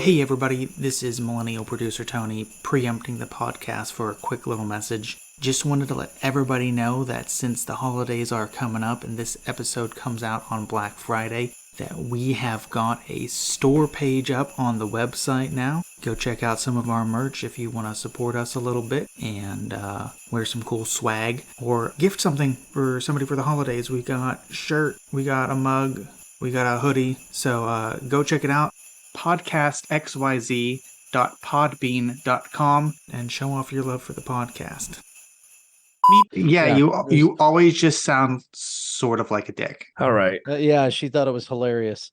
Hey everybody, this is Millennial Producer Tony preempting the podcast for a quick little message. Just wanted to let everybody know that since the holidays are coming up and this episode comes out on Black Friday, that we have got a store page up on the website now. Go check out some of our merch if you want to support us a little bit and wear some cool swag or gift something for somebody for the holidays. We got a shirt, we got a mug, we got a hoodie, so go check it out. podcastxyz.podbean.com and show off your love for the podcast. Yeah, you always just sound sort of like a dick. All right. Yeah, she thought it was hilarious.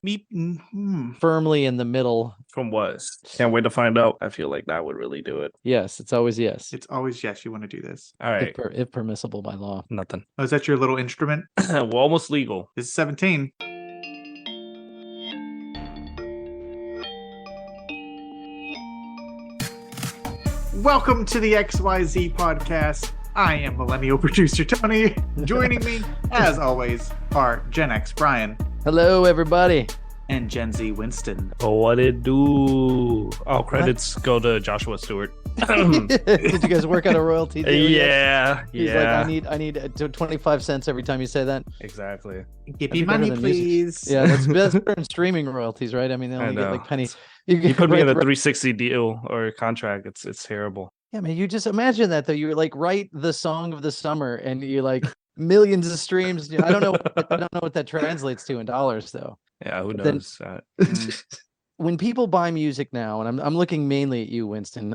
Firmly in the middle. From what? Can't wait to find out. I feel like that would really do it. Yes, it's always yes. It's always yes, you want to do this. All right. If permissible by law. Nothing. Oh, is that your little instrument? We're almost legal. This is 17. Welcome to the XYZ podcast. I am Millennial Producer Tony. Joining me, as always, are Gen X Brian. Hello, everybody. And Gen Z Winston. Oh, what it do? All credits go to Joshua Stewart. Did you guys work out a royalty deal? Yeah. He's like, I need 25 cents every time you say that. Exactly. Give me money, please. Yeah, that's better than streaming royalties, right? I mean, they only get like pennies. You put me in a 360 deal or contract. It's terrible. Yeah, man, you just imagine that though. You like write the song of the summer and you like millions of streams. I don't know what that translates to in dollars though. Yeah, who knows? When people buy music now, and I'm looking mainly at you, Winston.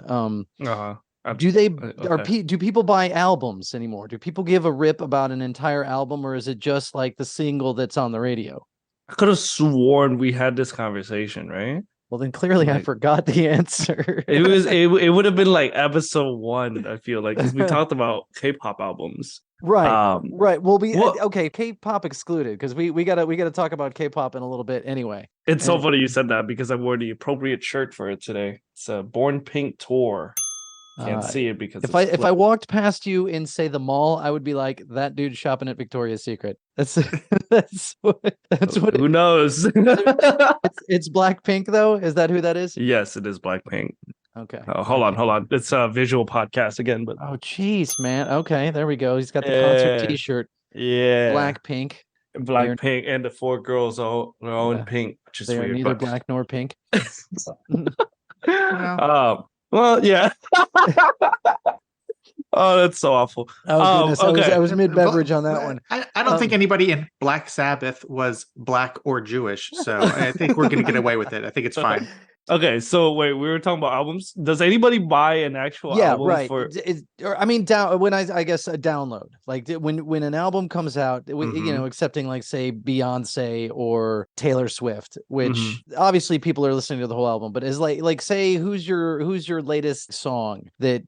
Do people buy albums anymore? Do people give a rip about an entire album, or is it just like the single that's on the radio? I could have sworn we had this conversation, right? Well, then clearly I forgot the answer. It would have been like episode 1. I feel like, 'cause we talked about K-pop albums. Right. Right. Well, okay. K-pop excluded because we gotta talk about K-pop in a little bit anyway. It's so funny you said that because I wore the appropriate shirt for it today. It's a Born Pink tour. Can't see it because if I walked past you in say the mall, I would be like, that dude shopping at Victoria's Secret. That's what. Who knows? It's Blackpink though. Is that who that is? Yes, it is Blackpink. Okay. Oh, hold on. It's a visual podcast again, but oh, jeez, man. Okay, there we go. He's got the concert T-shirt. Yeah, Blackpink, and the 4 girls are all in pink, which is they weird. Are neither black nor pink. Well, yeah. Oh, that's so awful. Oh, goodness. Okay. I was mid-beverage on that one. I don't think anybody in Black Sabbath was black or Jewish, so I think we're going to get away with it. I think it's fine. Okay, so wait, we were talking about albums. Does anybody buy an actual album? Right. For... I guess a download. Like when an album comes out, excepting like say Beyonce or Taylor Swift, which obviously people are listening to the whole album, but is like say who's your latest song that.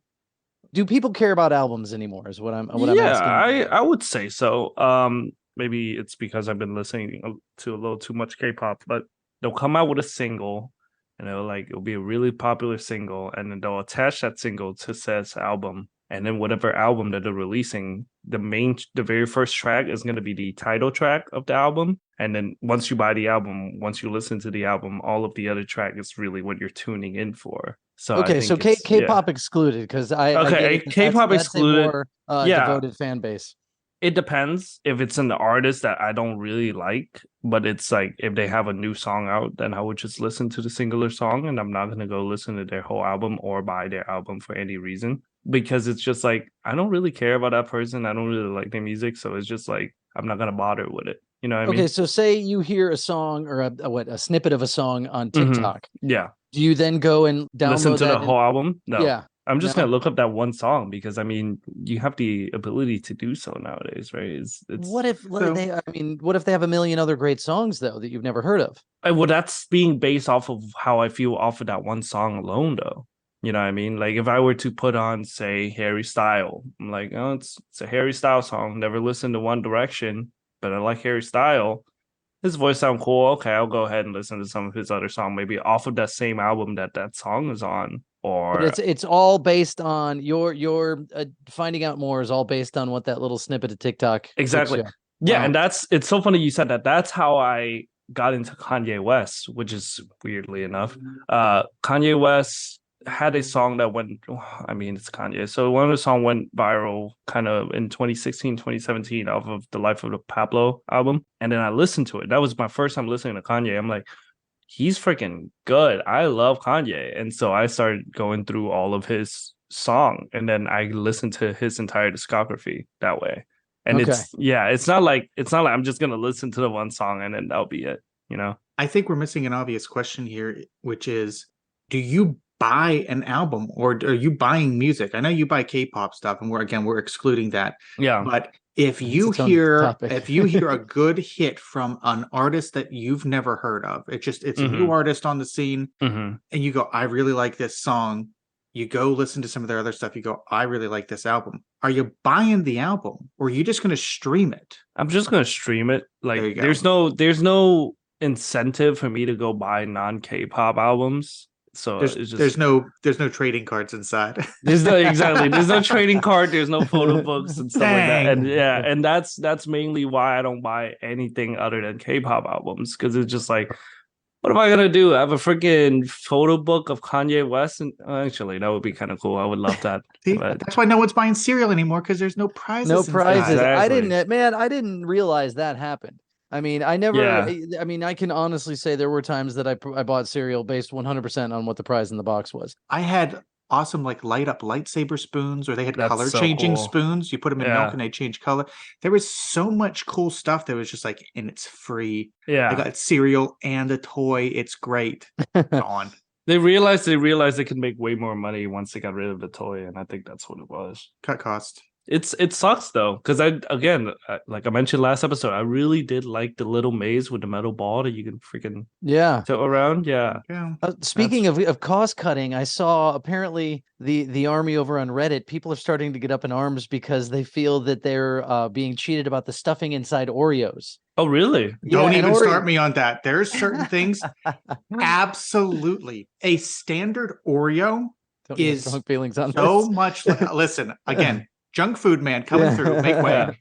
Do people care about albums anymore? Is what I'm asking. Yeah, I would say so. Maybe it's because I've been listening to a little too much K-pop, but they'll come out with a single. And it'll be a really popular single, and then they'll attach that single to says album. And then whatever album that they're releasing, the very first track is going to be the title track of the album. And then once you buy the album, once you listen to the album, all of the other track is really what you're tuning in for. So K-pop excluded because K-pop excluded. A more devoted fan base. It depends if it's an artist that I don't really like, but it's like if they have a new song out, then I would just listen to the singular song and I'm not going to go listen to their whole album or buy their album for any reason because it's just like, I don't really care about that person. I don't really like their music. So it's just like, I'm not going to bother with it. You know what I mean? Okay, so say you hear a song or a snippet of a song on TikTok. Yeah. Do you then go and download listen to the whole album? No. Yeah. I'm just gonna look up that one song because I mean you have the ability to do so nowadays, right? It's what if they have a million other great songs though that you've never heard of? Well, that's being based off of how I feel off of that one song alone, though. You know what I mean? Like if I were to put on, say, Harry Styles, I'm like, oh, it's a Harry Styles song. Never listened to One Direction, but I like Harry Styles. His voice sounds cool. Okay, I'll go ahead and listen to some of his other songs, maybe off of that same album that song is on. But it's all based on your finding out more is all based on what that little snippet of TikTok. Exactly. Yeah, wow. And it's so funny you said that. That's how I got into Kanye West, which is weirdly enough. Kanye West had a song that went, I mean, it's Kanye. So one of the song went viral kind of in 2016, 2017 off of the Life of the Pablo album. And then I listened to it. That was my first time listening to Kanye. I'm like, he's freaking good. I love Kanye. And so I started going through all of his song and then I listened to his entire discography that way. And it's not like I'm just gonna listen to the one song and then that'll be it, you know. I think we're missing an obvious question here, which is, do you buy an album or are you buying music? I know you buy K-pop stuff, and we're excluding that. Yeah. But if you hear a good hit from an artist that you've never heard of, it's a new artist on the scene, and you go, I really like this song. You go listen to some of their other stuff. You go, I really like this album. Are you buying the album, or are you just going to stream it? I'm just going to stream it. Like, there's no incentive for me to go buy non-K-pop albums. So there's no trading cards inside. There's no trading card. There's no photo books and stuff like that. And and that's mainly why I don't buy anything other than K-pop albums, because it's just like, what am I gonna do? I have a freaking photo book of Kanye West, and actually, that would be kind of cool. I would love that. That's why no one's buying cereal anymore, because there's no prizes. No prizes. Exactly. I didn't realize that happened. I mean, I mean, I can honestly say there were times that I bought cereal based 100% on what the prize in the box was. I had awesome light up lightsaber spoons, or they had color changing spoons. You put them in milk and they change color. There was so much cool stuff that was just like, and it's free. I got cereal and a toy. It's great. Gone. They realized they could make way more money once they got rid of the toy, and I think that's what it was. Cut cost. It sucks though, because like I mentioned last episode, I really did like the little maze with the metal ball that you can freaking tilt around. Speaking of cost cutting, I saw apparently the army over on Reddit, people are starting to get up in arms because they feel that they're being cheated about the stuffing inside Oreos. Oh, really? Don't even start me on that. There's certain things. Absolutely. A standard Oreo is strong feelings on so this. much. Listen, again, junk food man coming through. Make way.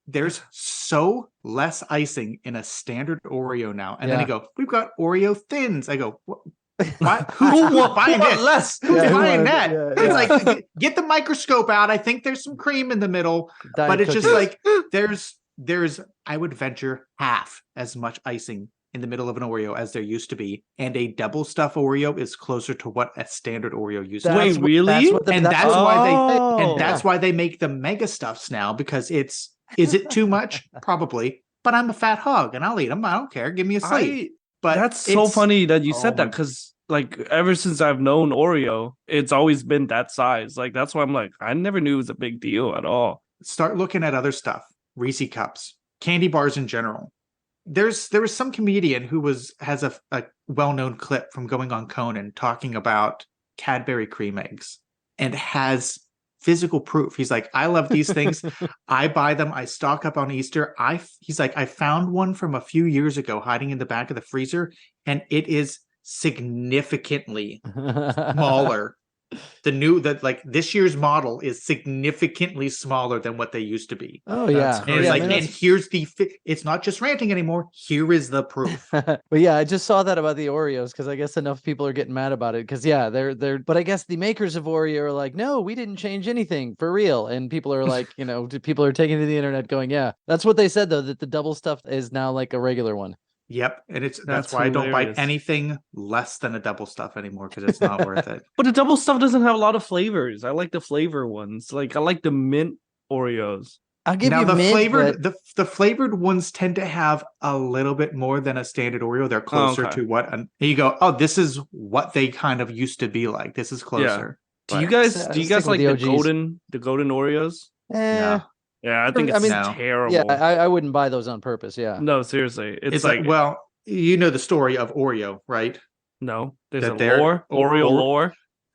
There's so less icing in a standard Oreo now. And then they go, we've got Oreo thins. I go, what? Who's buying it? Less. Who's buying that? It's like, get the microscope out. I think there's some cream in the middle, but it's just like there's I would venture half as much icing in the middle of an Oreo as there used to be, and a double stuff Oreo is closer to what a standard Oreo used to be. Wait, really? That's why they make the mega stuffs now, because is it too much? Probably, but I'm a fat hog and I'll eat them. I don't care. Give me a slate. But that's so funny that you said that, because like ever since I've known Oreo, it's always been that size. Like that's why I'm like, I never knew it was a big deal at all. Start looking at other stuff. Reese cups, candy bars in general. There was some comedian who has a well-known clip from going on Conan talking about Cadbury cream eggs and has physical proof. He's like, I love these things. I buy them. I stock up on Easter. He's like, I found one from a few years ago hiding in the back of the freezer, and it is significantly smaller. This year's model is significantly smaller than what they used to be. Oh yeah. And it's and here's it's not just ranting anymore. Here is the proof. But yeah, I just saw that about the Oreos, because I guess enough people are getting mad about it, because they're but I guess the makers of Oreo are like, no, we didn't change anything for real. And people are like, people are taking to the internet going, yeah, that's what they said though, that the double stuff is now like a regular one. Yep, and that's why hilarious. I don't buy anything less than a double stuff anymore, because it's not worth it. But the double stuff doesn't have a lot of flavors. I like the flavor ones. Like I like the mint Oreos. I'll give you the mint, flavored but... the flavored ones tend to have a little bit more than a standard Oreo. They're closer to what you go, oh, this is what they kind of used to be like. This is closer. Yeah. Do you guys like the golden Oreos? Yeah. Yeah, I think it's terrible. Yeah, I wouldn't buy those on purpose. Yeah. No, seriously. It's like, well, you know the story of Oreo, right? No. There's lore. Oreo lore.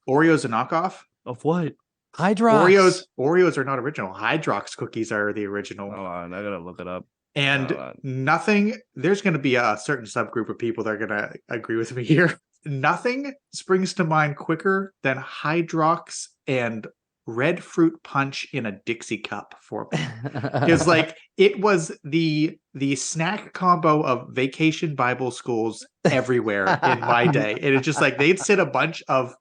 Oreo's a knockoff? Of what? Hydrox. Oreos are not original. Hydrox cookies are the original. Hold on, I gotta look it up. And there's going to be a certain subgroup of people that are going to agree with me here. Nothing springs to mind quicker than Hydrox and red fruit punch in a Dixie cup for me. Because like it was the snack combo of vacation Bible schools everywhere in my day. And it's just like they'd sit a bunch of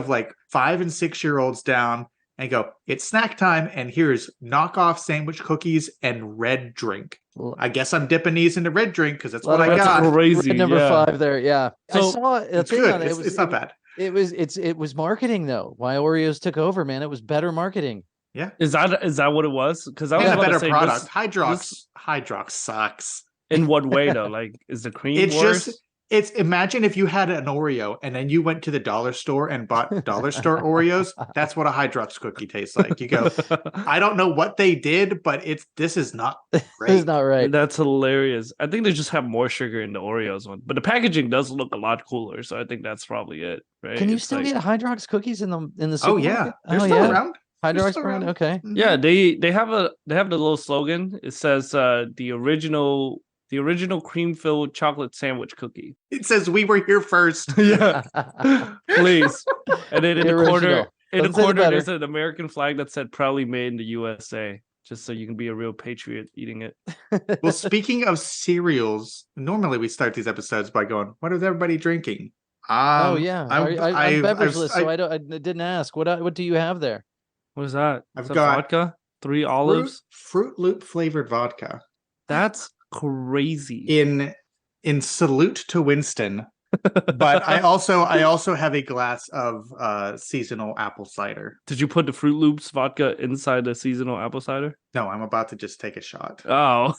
like 5 and 6 year olds down and go, it's snack time, and here's knockoff sandwich cookies and red drink. I guess I'm dipping these into red drink because that's what I got. Crazy. Red number 5 there, yeah. So, I saw a it's thing good. on it. It's not bad. It was marketing though. Why Oreos took over, man. It was better marketing. Yeah. Is that what it was? Because I was a about better to say product. Hydrox sucks. In what way though? Like, is the cream It's worse? imagine if you had an Oreo and then you went to the dollar store and bought dollar store Oreos. That's what a Hydrox cookie tastes like. You go, I don't know what they did, but this is not great. It's not right. That's hilarious. I think they just have more sugar in the Oreos one, but the packaging does look a lot cooler. So I think that's probably it. Right? Can you It's still like- get Hydrox cookies in the Oh yeah, supermarket? they're still around. Hydrox still brand. around. Okay. Yeah, they have the little slogan. It says the original cream filled chocolate sandwich cookie. It says we were here first. Yeah, please. And then in the corner, Doesn't say the better. there's an American flag that said "Proudly made in the USA," just so you can be a real patriot eating it. Well, speaking of cereals, normally we start these episodes by going, "What is everybody drinking?" Oh yeah, I'm beverageless, so I didn't ask. What do you have there? What is that? I've Is that got vodka, 3 olives. Fruit Loop flavored vodka. That's crazy. In salute to Winston, but I also have a glass of seasonal apple cider. Did you put the Fruit Loops vodka inside the seasonal apple cider? No, I'm about to just take a shot. Oh,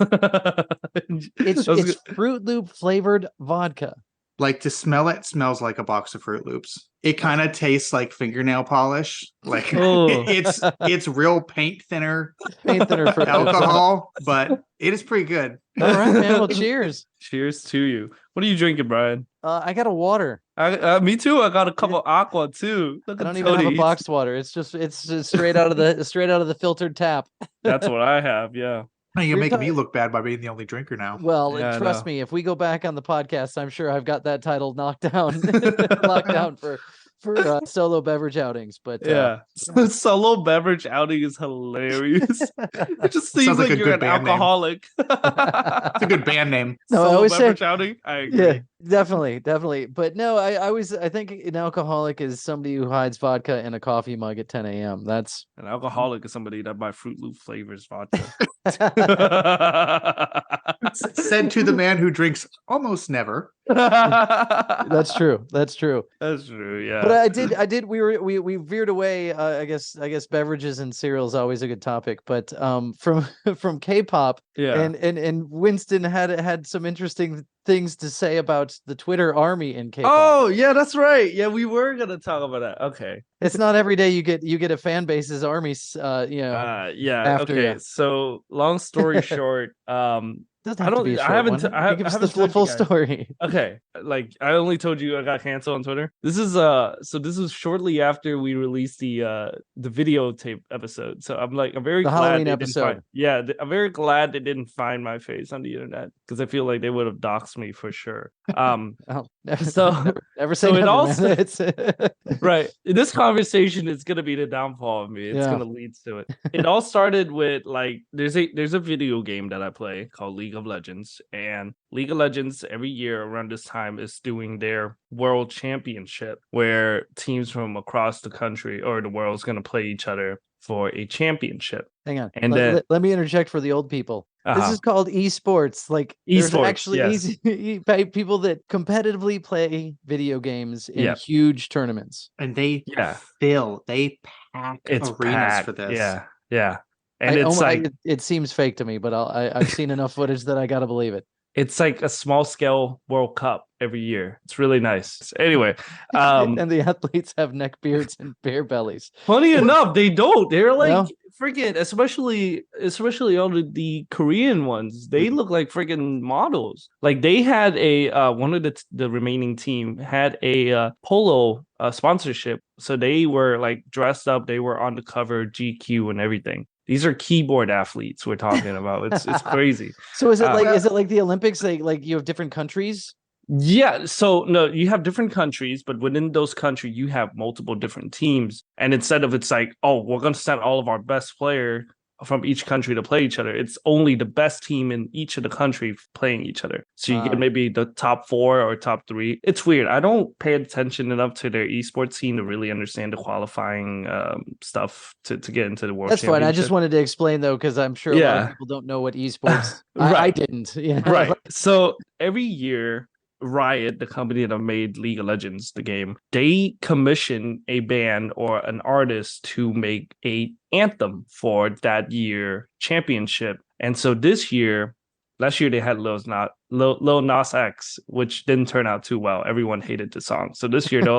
It's Fruit Loop flavored vodka. Like, to smell it smells like a box of Fruit Loops. It kind of tastes like fingernail polish. Like it's real paint thinner For alcohol, but it is pretty good. All right, man. Well, cheers. Cheers to you. What are you drinking, Brian? I got a water. Me too. I got a cup of aqua too. Look I at don't even have a Tony. boxed water. It's just straight out of the filtered tap. That's what I have. Yeah. You're making me look bad by being the only drinker now. Well, Yeah, I trust know. me, if we go back on the podcast, I'm sure I've got that title knocked down, locked down for solo beverage outings. But Yeah. Solo beverage outing is hilarious. It just seems Sounds like like a you're good an band name. alcoholic. It's a good band name. No, I Solo always say- beverage outing. I agree. yeah, definitely. But no, I think an alcoholic is somebody who hides vodka in a coffee mug at 10 a.m. That's An alcoholic is somebody that buy Fruit Loop flavors vodka. Said to the man who drinks almost never. that's true. That's true. That's true. Yeah. But I did. We veered away. I guess beverages and cereal is always a good topic. But from K-pop, yeah. and Winston had some interesting things to say about the Twitter army in K-pop. Oh yeah, that's right. Yeah, we were gonna talk about that. Okay. It's not every day you get a fan base's army. Yeah. after Okay. you. So long story short, Doesn't I have to don't- be a I short haven't one. t- I You give us haven't the told full you guys. story. okay, like I only told you I got canceled on Twitter. This is this was shortly after we released the videotape episode. So I'm very The glad Halloween they didn't episode. find, I'm very glad they didn't find my face on the internet because I feel like they would have doxed me for sure. Oh, never, So- never say so it never, also- man. It's Right. In this conversation, it's gonna be the downfall of me. It's Yeah. gonna lead to it. It all started with there's a video game that I play called League of Legends, and League of Legends every year around this time is doing their world championship where teams from across the country or the world is gonna play each other for a championship. Hang on. And let me interject for the old people. This Uh-huh. is called esports. Like there's Esports, actually yes. people that competitively play video games in Yeah. huge tournaments. And they Yeah. they pack It's arenas packed. for this. Yeah. And it's it seems fake to me, but I've seen enough footage that I gotta believe it. it's like a small scale World Cup every year. It's really nice. Anyway, And the athletes have neck beards and bear bellies. funny enough, they don't. They're like No? freaking, especially all the Korean ones. They look like freaking models. Like they had a one of the remaining team had a polo sponsorship, so they were like dressed up. They were on the cover GQ and everything. These are keyboard athletes we're talking about. It's crazy. So is it Uh, is it like the Olympics? Like you have different countries? Yeah, so no, you have different countries, but within those countries, you have multiple different teams. And instead of it's like, oh, we're going to send all of our best player from each country to play each other, it's only the best team in each of the country playing each other. So you get maybe the top 4 or top 3. It's weird. I don't pay attention enough to their esports scene to really understand the qualifying stuff to get into the World That's Championship. fine. I just wanted to explain, though, because I'm sure a lot of people don't know what esports. Right. I didn't. You know? Right. So every year, Riot, the company that made League of Legends, the game, they commission a band or an artist to make a anthem for that year championship. And so last year they had Lil Nas X, which didn't turn out too well. Everyone hated the song. So this year they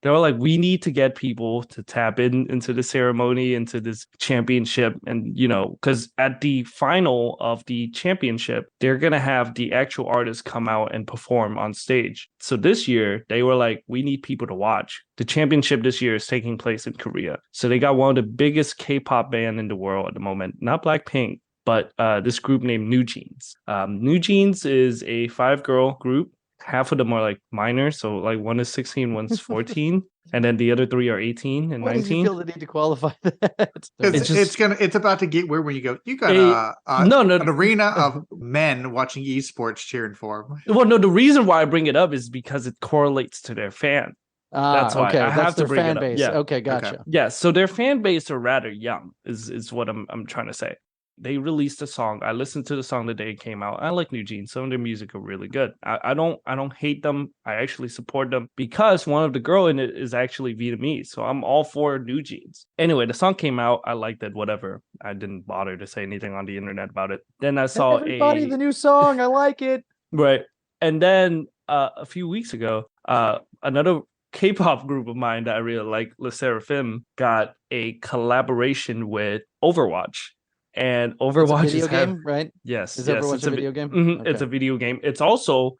were like, we need to get people to tap into the ceremony, into this championship. And, because at the final of the championship, they're going to have the actual artists come out and perform on stage. So this year, they were like, we need people to watch. The championship this year is taking place in Korea. So they got one of the biggest K-pop band in the world at the moment, not Blackpink, but this group named New Jeans. New Jeans is a 5-girl group. Half of them are like minors, so like one is 16, one's 14, and then the other 3 are 18 and 19. Why did you feel the need to qualify that? It's about to get weird when you got an arena of men watching esports cheering for them. Well, no, the reason why I bring it up is because it correlates to their fan. That's why I have to bring it up. Base. Yeah. Okay, gotcha. Okay. Yeah, so their fan base are rather young, is what I'm trying to say. They released a song. I listened to the song the day it came out. I like New Jeans. Some of their music are really good. I don't hate them. I actually support them because one of the girl in it is actually Vietnamese. So I'm all for New Jeans. Anyway, the song came out. I liked it. Whatever. I didn't bother to say anything on the internet about it. Then I saw the new song. I like it. Right. And then a few weeks ago, another K-pop group of mine that I really like, Le Sserafim, got a collaboration with Overwatch. And Overwatch is a video game, right? Yes. Is Overwatch a video game? Mm-hmm, okay. It's a video game. It's also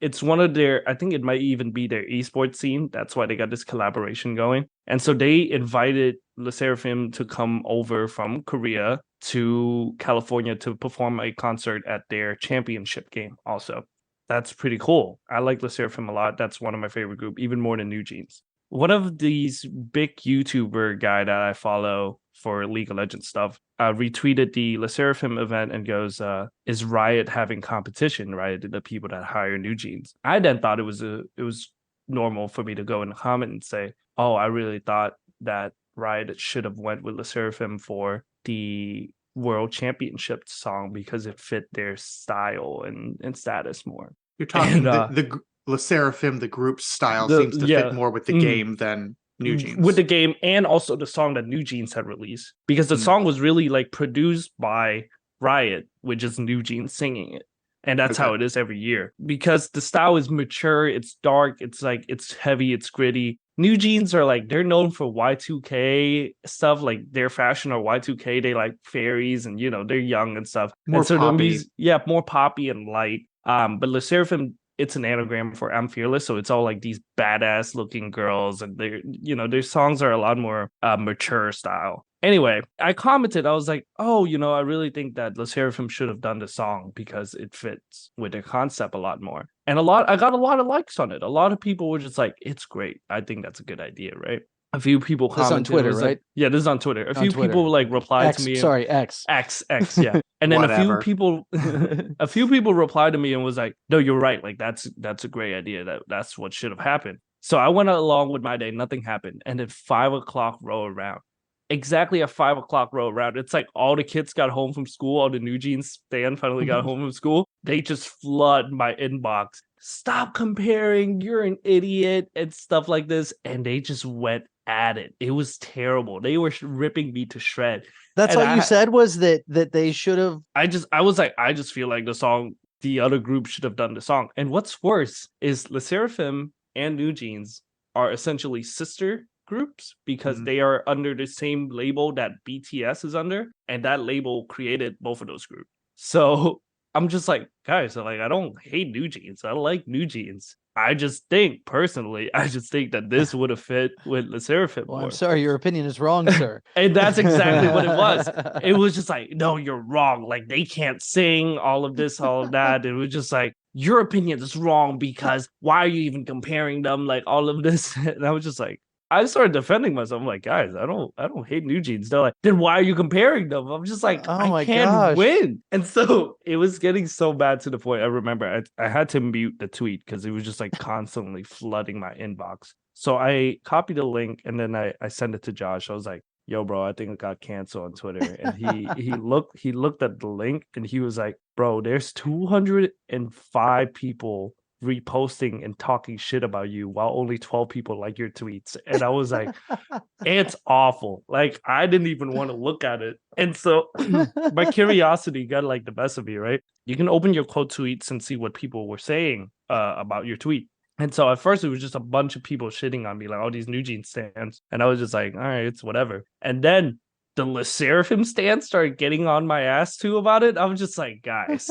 it's one of their, I think it might even be their esports scene. That's why they got this collaboration going. And so they invited Le Sserafim to come over from Korea to California to perform a concert at their championship game also. That's pretty cool. I like Le Sserafim a lot. That's one of my favorite group, even more than New Jeans. One of these big YouTuber guy that I follow for League of Legends stuff retweeted the Le Sserafim event and goes, is Riot having competition? Riot, the people that hire New Jeans. I then thought it was normal for me to go in the comment and say, oh, I really thought that Riot should have went with Le Sserafim for the World Championship song because it fit their style and status more. You're talking the Le Sserafim, the group style seems to fit more with the game than New Jeans. With the game and also the song that New Jeans had released. Because the song was really like produced by Riot, with just New Jeans singing it. And that's how it is every year. Because the style is mature, it's dark, it's heavy, it's gritty. New Jeans are like, they're known for Y2K stuff, like their fashion or Y2K, they like fairies and they're young and stuff. More poppy. More poppy and light. But Le Sserafim, it's an anagram for I'm Fearless, so it's all like these badass looking girls, and their songs are a lot more mature style. Anyway, I commented, I was like, oh, I really think that Le Sserafim should have done the song because it fits with their concept a lot more. And I got a lot of likes on it. A lot of people were just like, it's great. I think that's a good idea, right? A few people commented. This on Twitter, right? Like, yeah, this is on Twitter. A few people like replied to me. X, yeah. And then a few people replied to me and was like, no, you're right. Like that's a great idea. That's what should have happened. So I went along with my day. Nothing happened. And then 5 o'clock roll around. Exactly at 5 o'clock roll around. It's like all the kids got home from school. All the New Jeans fans finally got home from school. They just flood my inbox. Stop comparing. You're an idiot and stuff like this. And they just went at it. It was terrible. They were ripping me to shred. That's all you said was that they should have. I was like, I just feel like the other group should have done the song. And what's worse is Le Sserafim and New Jeans are essentially sister groups because they are under the same label that BTS is under, and that label created both of those groups. So I'm just like, guys, like, I don't hate New Jeans. I like New Jeans. I just think that this would have fit with Le Seraphim Well, more. I'm sorry, your opinion is wrong, sir. And that's exactly what it was. It was just like, no, you're wrong. Like, they can't sing, all of this, all of that. It was just like, your opinion is wrong because why are you even comparing them? Like, all of this. And I was just like, I started defending myself. I'm like, guys, I don't hate New Jeans. They're like, then why are you comparing them? I'm just like, I can't win. And so it was getting so bad to the point. I remember I had to mute the tweet because it was just like constantly flooding my inbox. So I copied the link and then I sent it to Josh. I was like, yo, bro, I think I got canceled on Twitter. And he looked at the link and he was like, bro, there's 205 people reposting and talking shit about you while only 12 people like your tweets. And I was like, it's awful. Like, I didn't even want to look at it. And so my curiosity got like the best of me, right? You can open your quote tweets and see what people were saying about your tweet. And so at first it was just a bunch of people shitting on me, like all these New Jeans stands. And I was just like, all right, it's whatever. And then the Le Seraphim stand started getting on my ass too about it. I was just like, guys,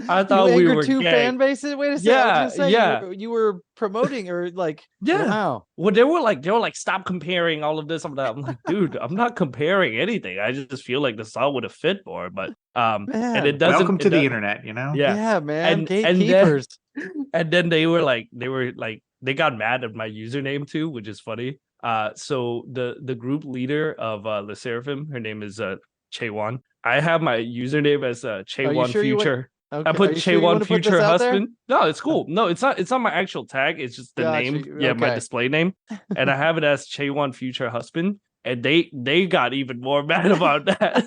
I thought we were two gay. Fan bases. Wait a second. Yeah. You were promoting or like, yeah. Wow. Well, they were like, stop comparing all of this. I'm like, dude, I'm not comparing anything. I just feel like the song would have fit more, but and it doesn't. Welcome to the internet, you know? Yeah, man. Gatekeepers. And then they got mad at my username too, which is funny. So the group leader of Le Seraphim, her name is Chaewon. I have my username as Chaewon Future. Okay. I put Chaewon Future Husband. No, it's cool. No, it's not my actual tag. It's just the name. Yeah, my display name. And I have it as Chaewon Future Husband. And they got even more mad about that.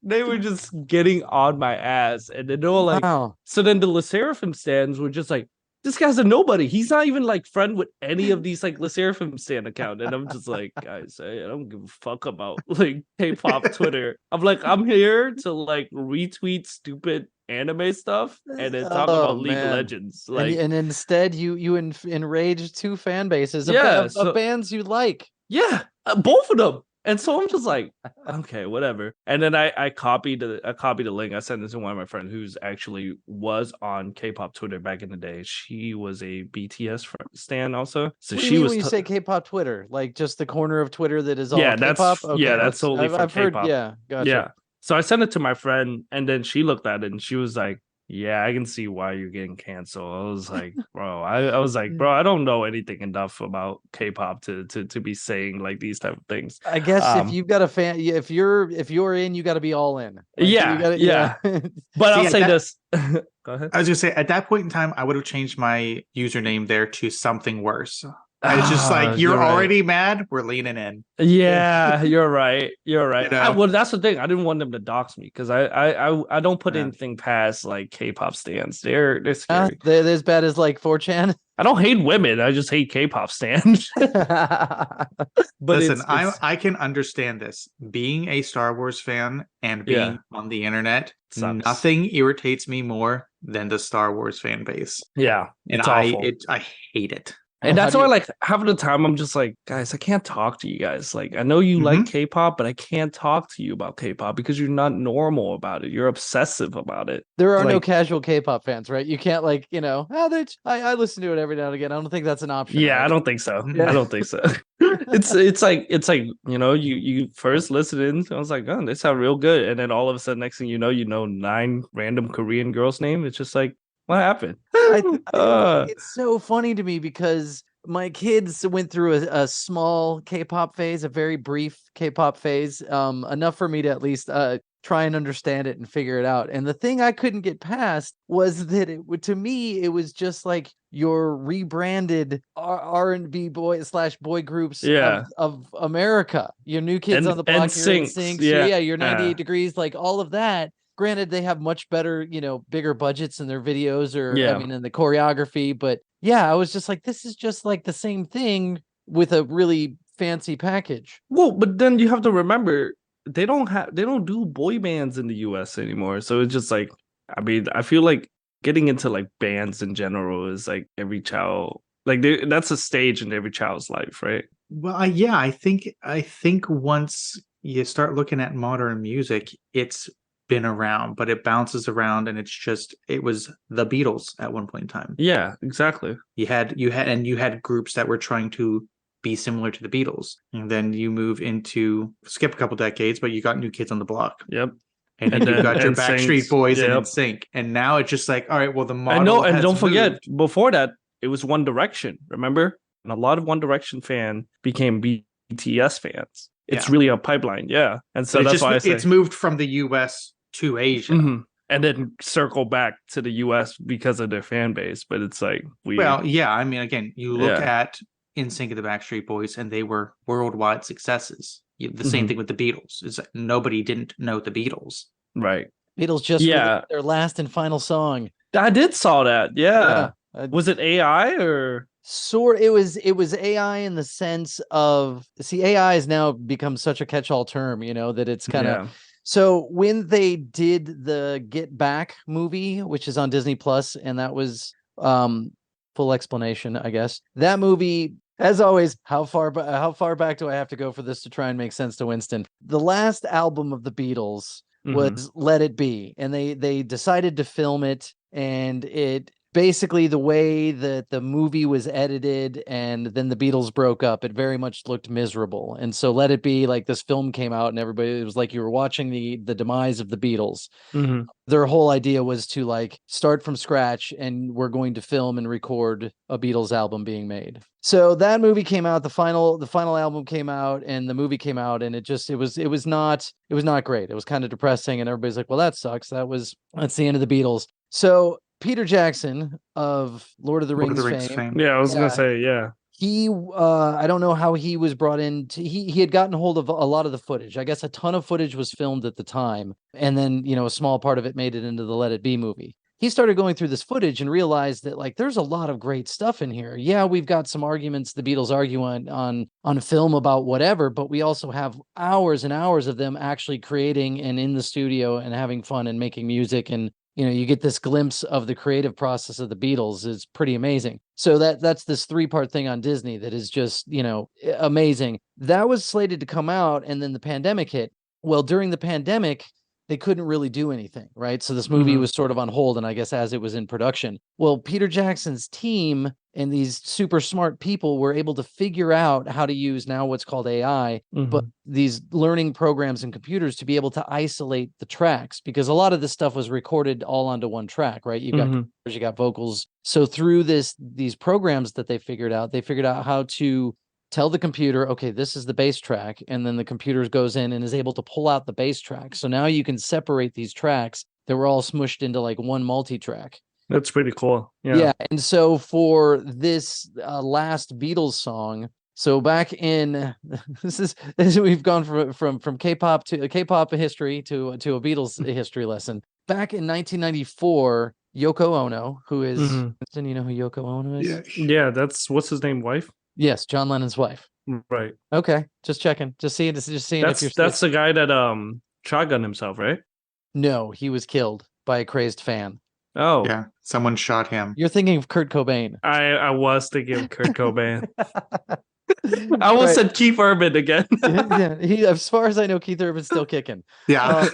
They were just getting on my ass. And then they were like, wow. So then the Le Seraphim stands were just like, this guy's a nobody. He's not even like friend with any of these like Le Seraphim stand account. And I'm just like, guys, I don't give a fuck about like K-pop Twitter. I'm like, I'm here to like retweet stupid anime stuff and then talk about League of Legends. Like, and instead you enraged two fan bases of bands you like. Yeah, both of them. And so I'm just like, okay, whatever. And then I copied the link. I sent it to one of my friends who's actually was on K-pop Twitter back in the day. She was a BTS stan also. So she was. When you say K-pop Twitter, like just the corner of Twitter that is all K-pop. That's solely for K-pop. Gotcha. Yeah. So I sent it to my friend, and then she looked at it and she was like, yeah, I can see why you're getting canceled. I was like, bro, I don't know anything enough about K-pop to be saying like these type of things. I guess if you've got a fan, if you're in, you got to be all in. Like, yeah. But I'll say this. Go ahead. I was gonna say at that point in time, I would have changed my username there to something worse. It's just like you're already mad. We're leaning in. Yeah, you're right. You're right. You know? Well, that's the thing. I didn't want them to dox me because I don't put anything past like K-pop stans. They're scary. They're as bad as like 4chan. I don't hate women. I just hate K-pop stans. But listen, I can understand this. Being a Star Wars fan and being on the internet, nothing irritates me more than the Star Wars fan base. Yeah, and I hate it. And that's why, like, half of the time I'm just like, guys, I can't talk to you guys. Like, I know you like K-pop, but I can't talk to you about K-pop because you're not normal about it. You're obsessive about it. There are no casual K-pop fans, right? You can't like, I listen to it every now and again. I don't think that's an option. Yeah, right? I don't think so. Yeah. I don't think so. It's like you first listen in. I was like, oh, they sound real good, and then all of a sudden, next thing you know 9 random Korean girls' name. It's just like, what happened? It's so funny to me because my kids went through a small K-pop phase, a very brief K-pop phase, enough for me to at least try and understand it and figure it out. And the thing I couldn't get past was that to me, it was just like your rebranded R&B boy groups of America. Your New Kids on the Block, your NSYNC, your 98 Degrees, like all of that. Granted, they have much better, bigger budgets in their videos in the choreography. But I was just like, this is just like the same thing with a really fancy package. Well, but then you have to remember, they don't do boy bands in the US anymore. So it's just like, I mean, I feel like getting into like bands in general is like every child, like that's a stage in every child's life, right? Well, I think once you start looking at modern music, it's been around, but it bounces around, and it was the Beatles at one point in time. Yeah, exactly. You had groups that were trying to be similar to the Beatles, and then you skip a couple decades, but you got New Kids on the Block. Yep. And then you've got your Backstreet Boys yep. and NSYNC, and now it's just like, all right, well, the model. And don't moved. forget, before that, it was One Direction. Remember, and a lot of One Direction fan became BTS fans. It's really a pipeline, yeah. And so that's why I say it's moved from the U.S. to Asia, and then circle back to the U.S. because of their fan base. But it's like I mean, again, you look at NSYNC and the Backstreet Boys, and they were worldwide successes. The same thing with the Beatles. It's like nobody didn't know the Beatles. Right. Beatles just released their last and final song. I did saw that. Yeah. Was it AI or? It was AI in the sense of, AI has now become such a catch-all term, that it's kind of. So when they did the Get Back movie, which is on Disney Plus, and that was full explanation, I guess. That movie, as always, how far back do I have to go for this to try and make sense to Winston? The last album of the Beatles was Let It Be, and they decided to film it, and it basically, the way that the movie was edited and then the Beatles broke up, it very much looked miserable. And so Let It Be, like, this film came out and everybody, it was like you were watching the demise of the Beatles. Their whole idea was to like start from scratch, and we're going to film and record a Beatles album being made. So that movie came out, the final album came out, and the movie came out, and it was not great. It was kind of depressing, and everybody's like, well, that sucks. That's the end of the Beatles. So Peter Jackson of Lord of the Rings fame. Yeah, I was gonna say, yeah. He, I don't know how he was brought in. He had gotten hold of a lot of the footage. I guess a ton of footage was filmed at the time, and then a small part of it made it into the Let It Be movie. He started going through this footage and realized that like there's a lot of great stuff in here. Yeah, we've got some arguments the Beatles argue on film about whatever, but we also have hours and hours of them actually creating and in the studio and having fun and making music, and you get this glimpse of the creative process of the Beatles. Is pretty amazing. So that's this 3-part thing on Disney that is just, amazing. That was slated to come out, and then the pandemic hit. Well, during the pandemic, they couldn't really do anything, right? So this movie was sort of on hold, and I guess as it was in production. Well, Peter Jackson's team and these super smart people were able to figure out how to use now what's called AI, but these learning programs and computers to be able to isolate the tracks, because a lot of this stuff was recorded all onto one track, right? You got vocals. So through these programs that they figured out how to tell the computer, okay, this is the bass track, and then the computer goes in and is able to pull out the bass track. So now you can separate these tracks that were all smushed into like one multi-track. That's pretty cool. Yeah. And so for this last Beatles song, so back in this we've gone from K-pop to K-pop history to a Beatles history lesson. Back in 1994, Yoko Ono, who is, do you know who Yoko Ono is? Yeah, that's what's his name, wife? Yes, John Lennon's wife. Right. Okay, just checking, just seeing that's, if you're. That's the guy that shotgunned himself, right? No, he was killed by a crazed fan. Oh, yeah, someone shot him. You're thinking of Kurt Cobain. I was thinking of Kurt Cobain. I almost said Keith Urban again. Yeah, as far as I know, Keith Urban's still kicking. Yeah.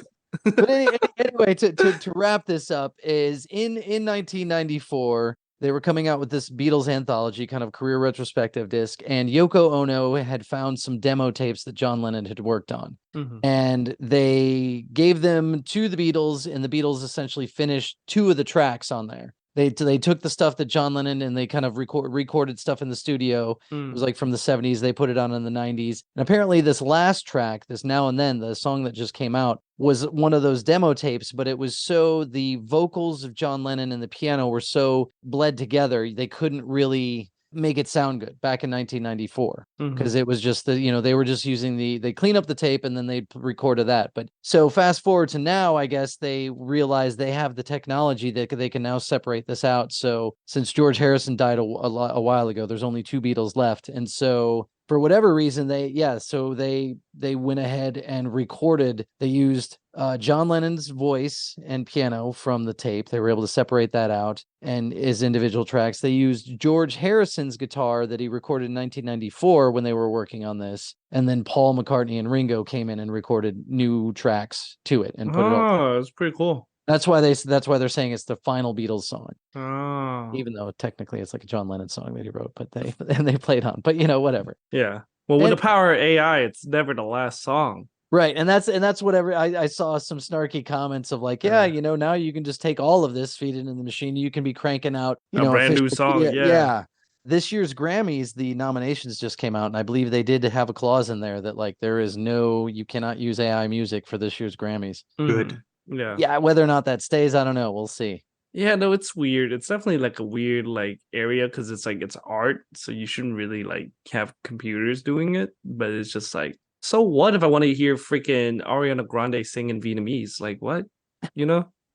But anyway, to wrap this up, is in 1994. They were coming out with this Beatles anthology, kind of career retrospective disc, and Yoko Ono had found some demo tapes that John Lennon had worked on. And they gave them to the Beatles, and the Beatles essentially finished 2 of the tracks on there. They took the stuff that John Lennon, and they kind of recorded stuff in the studio. It was like from the 70s. They put it on in the 90s. And apparently this last track, this Now and Then, the song that just came out, was one of those demo tapes, but it was so the vocals of John Lennon and the piano were so bled together, they couldn't really make it sound good back in 1994 because it was just they were just using they clean up the tape and then they recorded that. But so fast forward to now, I guess they realize they have the technology that they can now separate this out. So since George Harrison died a while ago, there's only 2 Beatles left, and so for whatever reason, they went ahead and recorded. They used John Lennon's voice and piano from the tape. They were able to separate that out and as individual tracks. They used George Harrison's guitar that he recorded in 1994 when they were working on this. And then Paul McCartney and Ringo came in and recorded new tracks to it and put it on. Oh, that's pretty cool. That's why they're saying it's the final Beatles song. Oh. Even though technically it's like a John Lennon song that he wrote, but they played on. But whatever. Yeah. Well, with the power of AI, it's never the last song. Right. And that's whatever. I saw some snarky comments of like, now you can just take all of this, feed it in the machine. You can be cranking out, a brand new song. Yeah. This year's Grammys, the nominations just came out, and I believe they did have a clause in there that like you cannot use AI music for this year's Grammys. Good. Yeah. Yeah. Whether or not that stays, I don't know. We'll see. Yeah, no, it's weird. It's definitely like a weird like area because it's like it's art, so you shouldn't really like have computers doing it. But it's just like, so what if I want to hear freaking Ariana Grande sing in Vietnamese? Like what?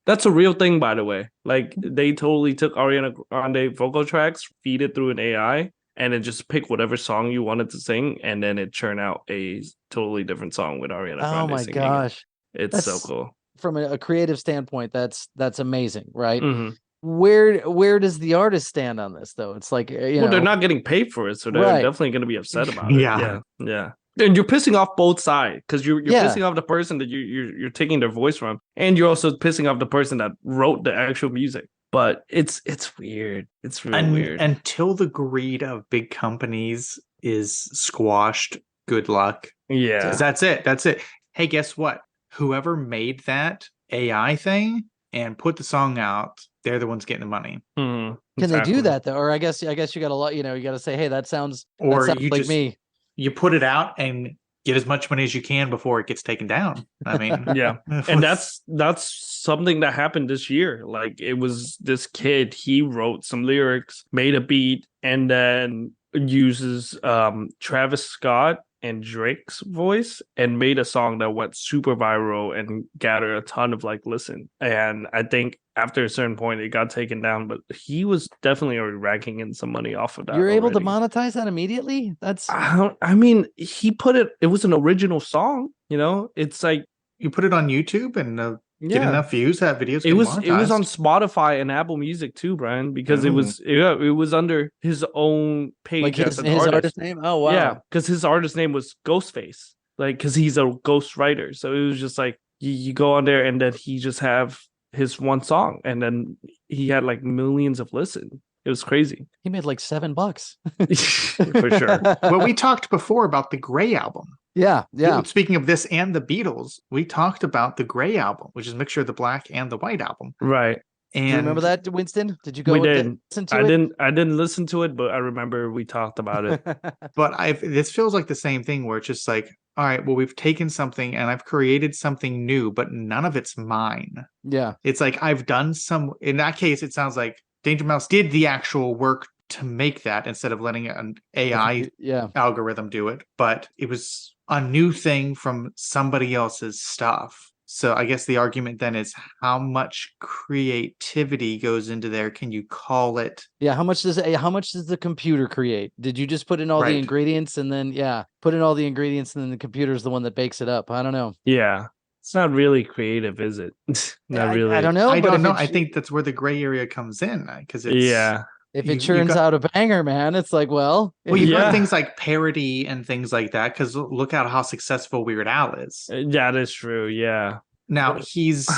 That's a real thing, by the way. Like they totally took Ariana Grande vocal tracks, feed it through an AI, and then just pick whatever song you wanted to sing, and then it churn out a totally different song with Ariana Grande. Oh my singing gosh, it's so cool. From a creative standpoint, that's amazing, right? Mm-hmm. Where does the artist stand on this though? It's like they're not getting paid for it, so they're definitely going to be upset about it. Yeah. And you're pissing off both sides because you're pissing off the person that you're taking their voice from, and you're also pissing off the person that wrote the actual music. But it's weird. It's really weird. Until the greed of big companies is squashed, good luck. Yeah. That's it. Hey, guess what? Whoever made that AI thing and put the song out, they're the ones getting the money. Mm-hmm. Can they do that though? Or I guess you got a lot. You got to say, hey, that sounds like me. You put it out and get as much money as you can before it gets taken down. I mean, yeah. And that's something that happened this year. Like it was this kid, he wrote some lyrics, made a beat, and then uses Travis Scott and Drake's voice and made a song that went super viral and gathered a ton of like listen. And I think after a certain point it got taken down, but he was definitely already racking in some money off of that. You're able to monetize that immediately? That's I mean, he put it was an original song, it's like you put it on YouTube and get enough views, that videos it was on Spotify and Apple Music too, Brian, because it was under his own page, like his artist name. Oh wow. Yeah, because his artist name was Ghostface, like because he's a ghost writer. So it was just like you go on there and then he just have his one song and then he had like millions of listens. It was crazy. He made like $7 for sure. Well, we talked before about the Grey album. Yeah. Speaking of this and the Beatles, we talked about the Grey album, which is a mixture of the black and the white album. Right. And do you remember that, Winston? Did you go? We did. Listen to it? I didn't listen to it, but I remember we talked about it. But this feels like the same thing where it's just like, all right, well, we've taken something and I've created something new, but none of it's mine. Yeah. It's like I've done in that case, it sounds like Danger Mouse did the actual work to make that instead of letting an AI algorithm do it. But it was a new thing from somebody else's stuff. So I guess the argument then is how much creativity goes into there. Can you call it? Yeah. How much does the computer create? Did you just put in all the ingredients and then put in all the ingredients and then the computer's the one that bakes it up? I don't know. Yeah. It's not really creative, is it? Not really. I don't know. I don't know. I think that's where the gray area comes in because it's if it churns out a banger, man, it's like, you've got things like parody and things like that because look at how successful Weird Al is. That is true. Yeah. Now he's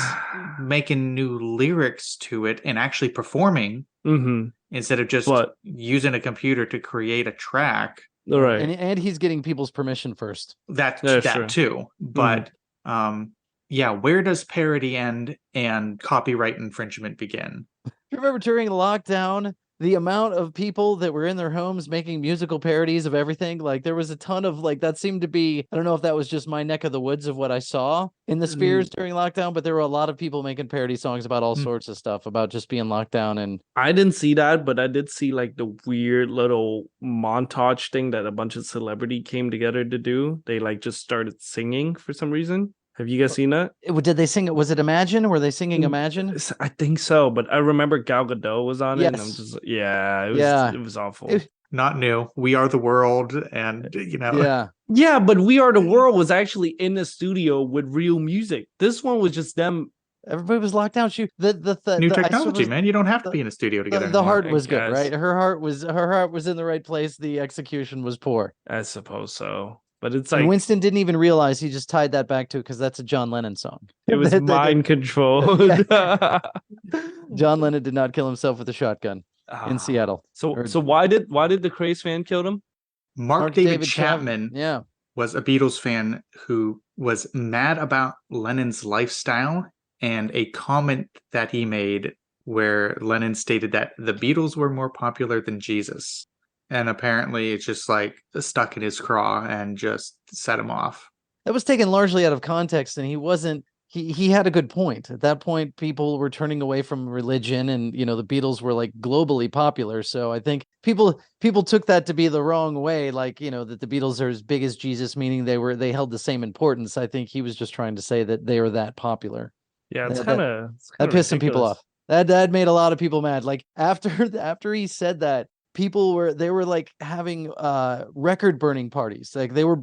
making new lyrics to it and actually performing instead of just using a computer to create a track. Right. And he's getting people's permission first. That too. But where does parody end and copyright infringement begin? Remember during lockdown, the amount of people that were in their homes making musical parodies of everything, like there was a ton of that seemed to be, I don't know if that was just my neck of the woods of what I saw in the Spheres during lockdown, but there were a lot of people making parody songs about all sorts of stuff, about just being locked down. And I didn't see that, but I did see like the weird little montage thing that a bunch of celebrity came together to do. They like just started singing for some reason. Have you guys seen that? Did they sing it? Was it Imagine? Were they singing Imagine? I think so, but I remember Gal Gadot was on it. And I'm just, it was awful. not new. We Are the World, and Yeah, but We Are the World was actually in the studio with real music. This one was just them. Everybody was locked down. New technology, man. You don't have to be in a studio together. The heart was good, right? Her heart was in the right place. The execution was poor. I suppose so. But it's and like Winston didn't even realize he just tied that back to it because that's a John Lennon song. It was mind control. John Lennon did not kill himself with a shotgun in Seattle. So why did the Craze fan kill him? Mark David Chapman was a Beatles fan who was mad about Lennon's lifestyle and a comment that he made where Lennon stated that the Beatles were more popular than Jesus. And apparently it's just like stuck in his craw and just set him off. That was taken largely out of context, and he had a good point. At that point, people were turning away from religion, and the Beatles were like globally popular. So I think people took that to be the wrong way, like that the Beatles are as big as Jesus, meaning they held the same importance. I think he was just trying to say that they were that popular. Yeah, it's that pissed some people off. That made a lot of people mad. Like after he said that, people were like having record burning parties. Like they were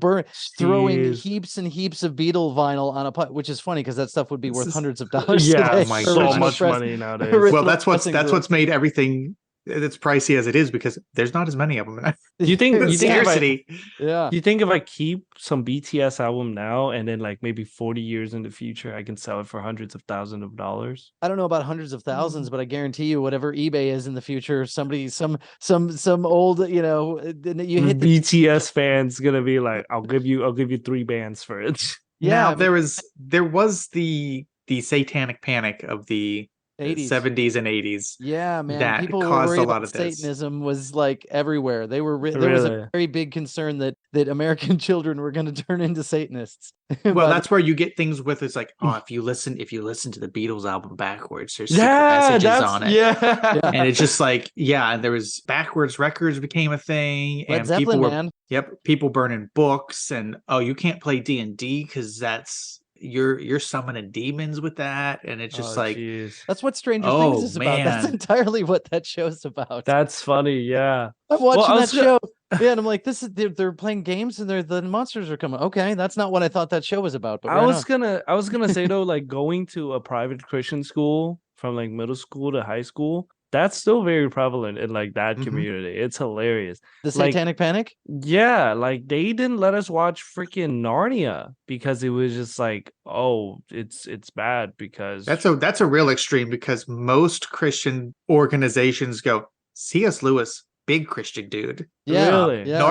throwing heaps and heaps of Beatle vinyl on a which is funny because that stuff would be worth hundreds of dollars. Yeah, today. So much money nowadays. Well, that's what's made everything it's pricey as it is because there's not as many of them. You think scarcity? You think if I keep some BTS album now and then like maybe 40 years in the future, I can sell it for hundreds of thousands of dollars? I don't know about hundreds of thousands, but I guarantee you, whatever eBay is in the future, somebody, some old, you hit BTS fans gonna be like, I'll give you 3 bands for it. Yeah, there was the Satanic Panic of the 70s and 80s. Yeah, man. That people caused were worried a lot of Satanism was like everywhere. There was a very big concern that American children were going to turn into Satanists. Well, that's where you get things with it's like, if you listen to the Beatles album backwards, there's secret messages on it. Yeah. And it's just like, and there was backwards records became a thing. Led and Zeppelin, people man. People burning books and you can't play D&D because that's you're summoning demons with that, and it's just that's what Stranger Things is about. That's entirely what that show's about. That's funny. Yeah, I'm watching that show. Yeah, and I'm like, they're playing games and the monsters are coming. Okay, that's not what I thought that show was about. But I was gonna say though, like going to a private Christian school from like middle school to high school, that's still very prevalent in like that community. It's hilarious. The Satanic Panic? Yeah, like they didn't let us watch freaking Narnia because it was just like, it's bad because that's a real extreme because most Christian organizations go, C.S. Lewis, big Christian dude. Yeah, really? Yeah.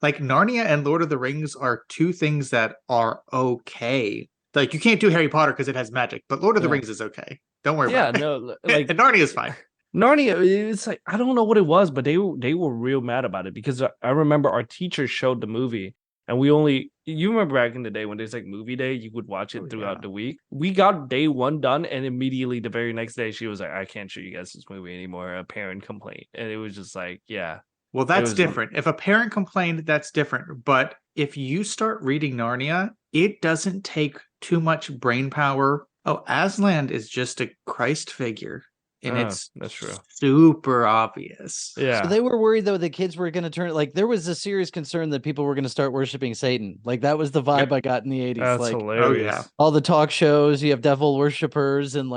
Narnia and Lord of the Rings are two things that are okay. Like you can't do Harry Potter because it has magic, but Lord of the Rings is okay. Don't worry about it. No, like and Narnia is fine. Narnia, it's like I don't know what it was, but they were real mad about it because I remember our teacher showed the movie, and you remember back in the day when there's like movie day, you would watch it throughout the week. We got day 1 done, and immediately the very next day she was like, "I can't show you guys this movie anymore." A parent complained, and it was just like, yeah. Well, that's different. If a parent complained, that's different. But if you start reading Narnia, it doesn't take too much brain power. Aslan is just a Christ figure. And that's true. Super obvious. Yeah. So they were worried though the kids were going to turn there was a serious concern that people were going to start worshiping Satan. Like that was the vibe I got in the 80s. That's like hilarious. All the talk shows, you have devil worshippers and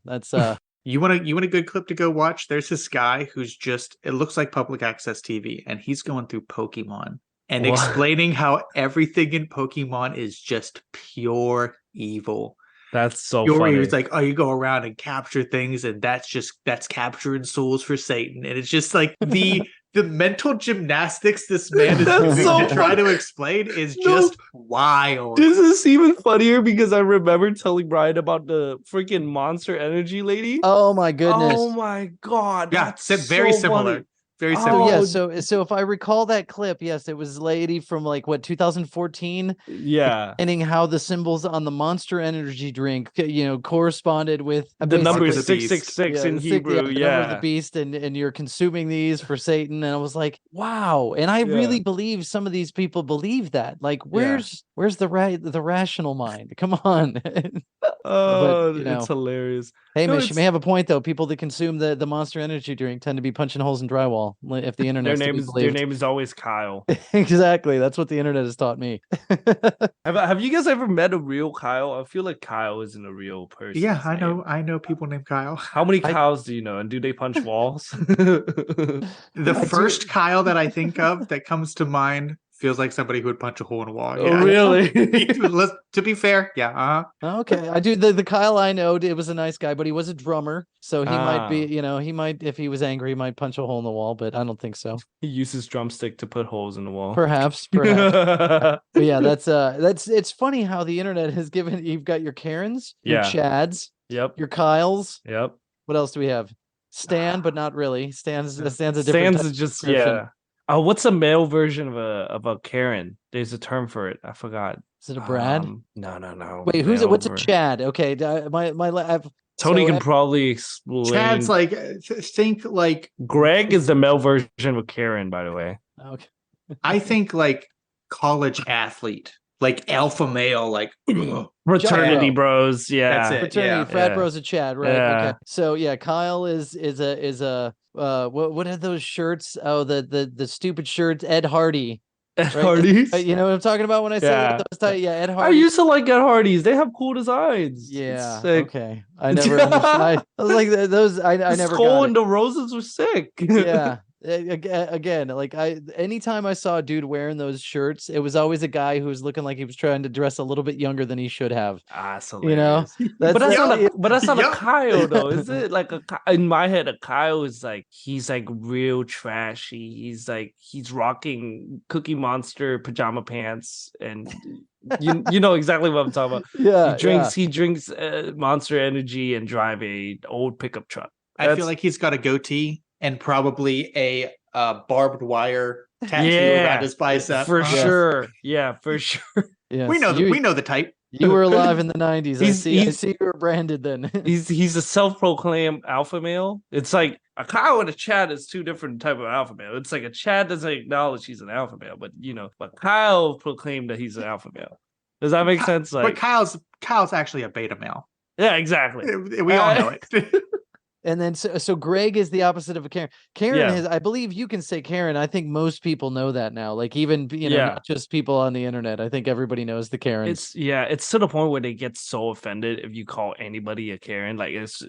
that's You want a good clip to go watch? There's this guy who's it looks like public access TV, and he's going through Pokemon and explaining how everything in Pokemon is just pure evil. That's so funny. It's like, you go around and capture things, and that's capturing souls for Satan. And it's just like the mental gymnastics this man is doing to try to explain is just wild. This is even funnier because I remember telling Brian about the freaking Monster Energy lady. Oh my goodness. Oh my god. Yeah, that's very similar. Funny. Very similar. Yeah, so if I recall that clip, yes, it was a lady from 2014. Yeah. And how the symbols on the Monster Energy drink, corresponded with the number 666 in Hebrew. The number of the beast, and you're consuming these for Satan. And I was like, wow. And I really believe some of these people believe that. Like, where's the rational mind? Come on. Oh, But, it's hilarious. Hey, No, Mish, you may have a point though. People that consume the Monster Energy drink tend to be punching holes in drywall. If the internet's to be their believed. name is always Kyle. Exactly. That's what the internet has taught me. Have you guys ever met a real Kyle? I feel like Kyle isn't a real person. Yeah, I know people named Kyle. How many Kyles do you know, and do they punch walls? The first Kyle that I think of that comes to mind feels like somebody who would punch a hole in a wall. Oh, really? To be fair, yeah. Okay, I do the Kyle I know. It was a nice guy, but he was a drummer, so he might be. He might, if he was angry, he might punch a hole in the wall. But I don't think so. He uses drumstick to put holes in the wall. Perhaps. But yeah, that's. It's funny how the internet has given. You've got your Karens, your Chads, your Kyles. Yep. What else do we have? Stan, but not really. Stan's a different. Stan's is just Oh, what's a male version of a Karen? There's a term for it. I forgot. Is it a Brad? No. Wait, who's it? What's a Chad? Okay, Tony can probably explain. Chad's like think like Greg is the male version of Karen, by the way. Okay. I think like college athlete, like alpha male, like fraternity bros. Yeah, that's it. Fraternity frat bros a Chad, right? Yeah. Okay. So yeah, Kyle is a what are those shirts? Oh, the stupid shirts. Ed Hardy. Ed Hardy's. You know what I'm talking about when I say those type? Yeah, Ed Hardy. I used to like Ed Hardy's. They have cool designs. Yeah. Okay. I never understood. I was like those. I never. Skull and the roses were sick. Yeah. Again, like anytime I saw a dude wearing those shirts, it was always a guy who was looking like he was trying to dress a little bit younger than he should have. So you know, but that's not a Kyle though, is it? Like in my head, a Kyle is like he's like real trashy. He's rocking Cookie Monster pajama pants, and you know exactly what I'm talking about. Yeah, he drinks Monster Energy and drive a old pickup truck. I feel like he's got a goatee and probably a barbed wire tattoo around his bicep. For sure. Yeah, for sure. Yes. We know the type. You were alive in the 90s. I see you were branded then. he's a self-proclaimed alpha male. It's like a Kyle and a Chad is two different type of alpha male. It's like a Chad doesn't acknowledge he's an alpha male, but Kyle proclaimed that he's an alpha male. Does that make sense? But Kyle's actually a beta male. Yeah, exactly. We all know it. And then so Greg is the opposite of a Karen. Karen is, I believe you can say Karen. I think most people know that now. Like even not just people on the internet. I think everybody knows the Karens. It's to the point where they get so offended if you call anybody a Karen. It's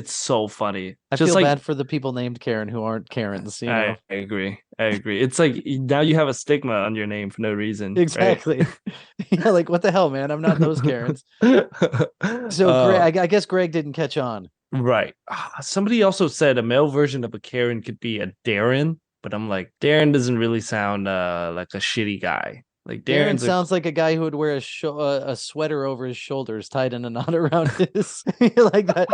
so funny. I feel bad for the people named Karen who aren't Karens. You know? I agree. It's like now you have a stigma on your name for no reason. Exactly. Right? Yeah, like what the hell, man? I'm not those Karens. So Greg, I guess Greg didn't catch on. Right. Somebody also said a male version of a Karen could be a Darren, but I'm like, Darren doesn't really sound like a shitty guy. Like Darren sounds like a guy who would wear a sweater over his shoulders, tied in a knot around his like that.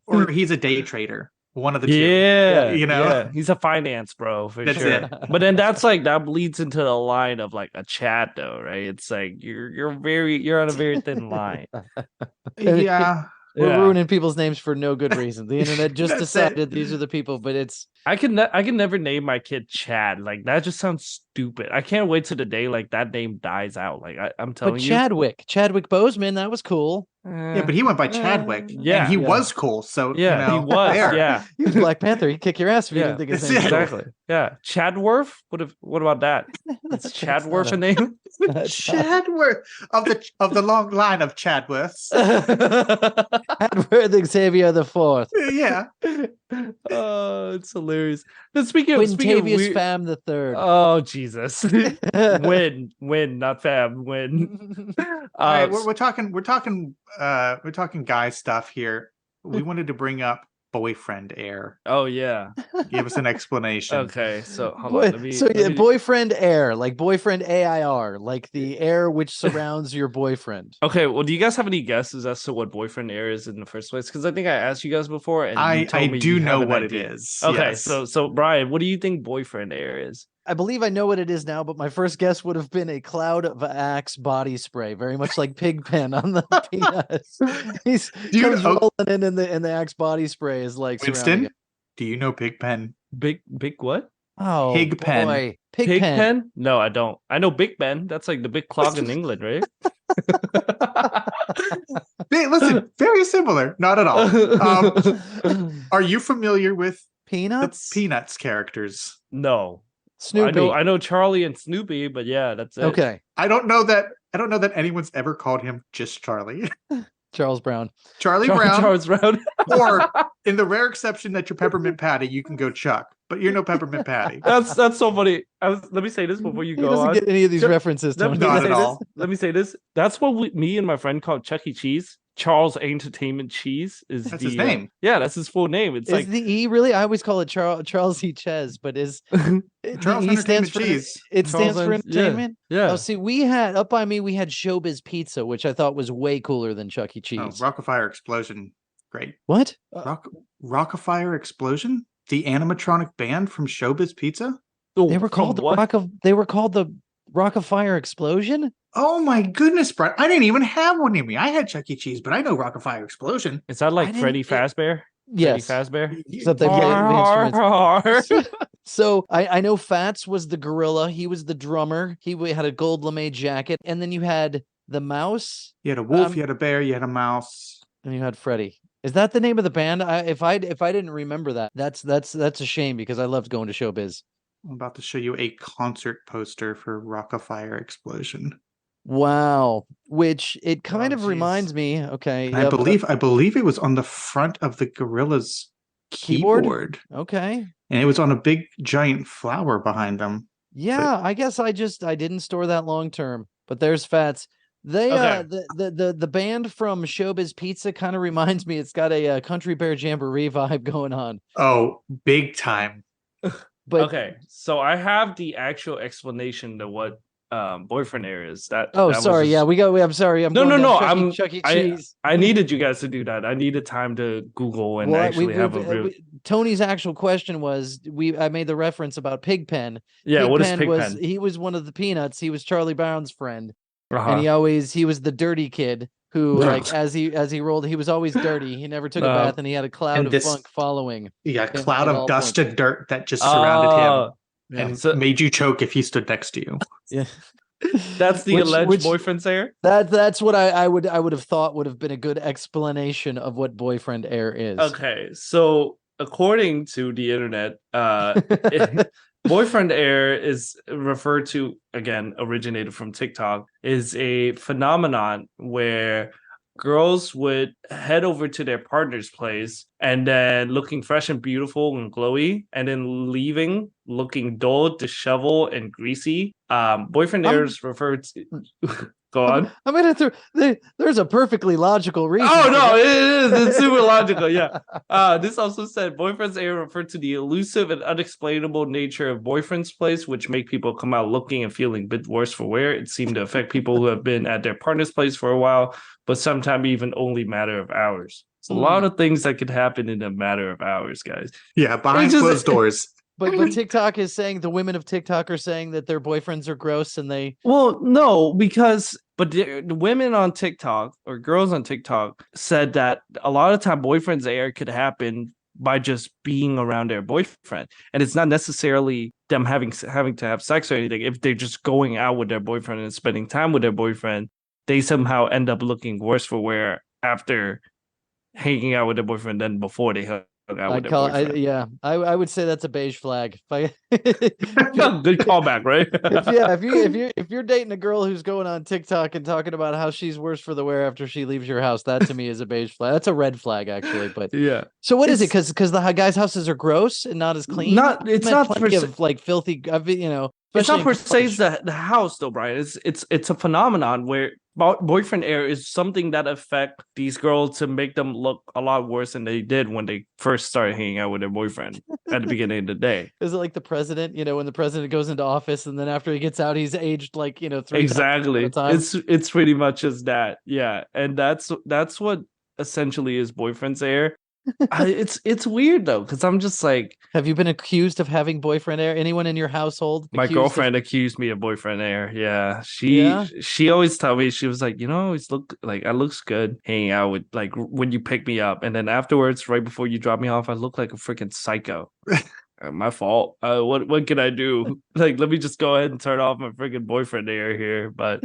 Or he's a day trader. One of the two. Yeah, he's a finance bro for sure. It. But then that bleeds into the line of like a Chad though, right? It's like you're on a very thin line. Yeah. We're ruining people's names for no good reason. The internet just decided these are the people, but it's I can never name my kid Chad. Like that just sounds stupid. I can't wait till the day like that name dies out. Like I'm telling you. Chadwick Boseman, that was cool. Yeah, but he went by Chadwick. And he was cool. So he was. There. Yeah, he was Black Panther. He'd kick your ass if you didn't think his name. Exactly. Yeah, Chadworth. What about that? Is Chadworth a name? Chadworth of the long line of Chadworths. Chadworth Xavier the Fourth. Yeah. Oh, it's hilarious. But speaking of Fam the Third. Oh Jesus. Win, not fam. Win. All right, we're talking guy stuff here. We wanted to bring up boyfriend air. Oh yeah. Give us an explanation. Okay, so hold on. Boyfriend air, like boyfriend AIR, like the air which surrounds your boyfriend. Okay, well, do you guys have any guesses as to what boyfriend air is in the first place? Because I think I asked you guys before, and I do know what it is. Okay, yes. so Brian, what do you think boyfriend air is? I believe I know what it is now, but my first guess would have been a cloud of Axe body spray, very much like Pigpen on the peanuts. He's rolling in the Axe body spray is like Winston. Do you know Pigpen? Big what? Oh Pigpen. boy, Pigpen? No, I don't. I know Big Ben. That's like the big clog in England, right? Hey, listen, very similar. Not at all. Are you familiar with Peanuts? the Peanuts characters? No. Snoopy. I know Charlie and Snoopy, but yeah, that's it. Okay. I don't know that anyone's ever called him just Charlie. Charles Brown. Charlie Brown. Charles Brown. Or in the rare exception that you're Peppermint Patty, you can go Chuck, but you're no Peppermint Patty. That's so funny. Let me say this before you He go doesn't on. get any of these references, Tony. Not at all. Let me say this. That's what me and my friend called Chuck E. Cheese. Charles Entertainment Cheese is That's his name. Yeah, that's his full name. It's Is the E really? I always call it Charles E. Ches, but is Charles the E stands Entertainment for Cheese. It Charles stands for entertainment. Yeah. Oh, see, we had up by me. We had Showbiz Pizza, which I thought was way cooler than Chuck E. Cheese. Oh, Rockafire Explosion. Great. What? Rockafire Explosion? The animatronic band from Showbiz Pizza? They were called They were called the Rockafire Explosion. Oh my goodness, Brett. I didn't even have one near me. I had Chuck E. Cheese, but I know Rockafire Explosion. Is that like Freddy Fazbear? Yes. Freddy Fazbear? Except they played the instruments. So I know Fats was the gorilla. He was the drummer. He had a gold lame jacket. And then you had the mouse. You had a wolf, you had a bear, you had a mouse. And you had Freddy. Is that the name of the band? If I didn't remember that, that's a shame because I loved going to Showbiz. I'm about to show you a concert poster for Rockafire Explosion. Wow. Which it kind of reminds me. Okay. And I believe it was on the front of the Gorilla's keyboard. Okay. And it was on a big giant flower behind them. Yeah, I guess I didn't store that long term. But there's Fats. They the band from Showbiz Pizza kind of reminds me. It's got a Country Bear Jamboree vibe going on. Oh, big time. But okay, so I have the actual explanation to what boyfriend air is. I'm sorry. I'm sorry. I'm Chuck E. Cheese. I needed you guys to do that. I needed time to Google and Tony's actual question was I made the reference about Pigpen. Yeah, what is Pigpen? He was one of the Peanuts. He was Charlie Brown's friend. Uh-huh. And he was the dirty kid who, like, as he rolled, he was always dirty. He never took a bath, and he had a cloud of funk following. Yeah, a cloud of dust and dirt that just surrounded him and made you choke if he stood next to you. Yeah, that's the alleged boyfriend's air. That's what I would have thought would have been a good explanation of what boyfriend air is. Okay, so according to the internet, boyfriend air is referred to, again, originated from TikTok, is a phenomenon where girls would head over to their partner's place and then looking fresh and beautiful and glowy, and then leaving looking dull, disheveled, and greasy. Boyfriend air is referred to... Go on. I'm gonna there's a perfectly logical reason. Oh no, it is. It's super logical. Yeah. This also said boyfriend's air referred to the elusive and unexplainable nature of boyfriend's place, which make people come out looking and feeling a bit worse for wear. It seemed to affect people who have been at their partner's place for a while, but sometimes even only matter of hours. It's a lot of things that could happen in a matter of hours, guys. Yeah, behind closed doors. But TikTok is saying, the women of TikTok are saying that their boyfriends are gross and they... Well, no, because... But the women on TikTok or girls on TikTok said that a lot of time boyfriend's air could happen by just being around their boyfriend. And it's not necessarily them having to have sex or anything. If they're just going out with their boyfriend and spending time with their boyfriend, they somehow end up looking worse for wear after hanging out with their boyfriend than before they hung out with their boyfriend. I would say that's a beige flag. Good callback, right? if you're dating a girl who's going on TikTok and talking about how she's worse for the wear after she leaves your house, that to me is a beige flag. That's a red flag, actually. But yeah. So what is it? Because the guys' houses are gross and not as clean. It's not like filthy. It's not per se the house though, Brian. It's a phenomenon where boyfriend air is something that affect these girls to make them look a lot worse than they did when they first started hanging out with their boyfriend at the beginning of the day. Is it like the president? When the president goes into office and then after he gets out, he's aged 3 exactly. times. It's pretty much just that, yeah. And that's what essentially is boyfriend's air. It's weird though, because I'm just like, have you been accused of having boyfriend air? Anyone in your household? My girlfriend accused me of boyfriend air. Yeah, she always tell me, she was like, always look like I looks good hanging out with, like, when you pick me up, and then afterwards, right before you drop me off, I look like a freaking psycho. My fault. What can I do? Like, let me just go ahead and turn off my freaking boyfriend air here. But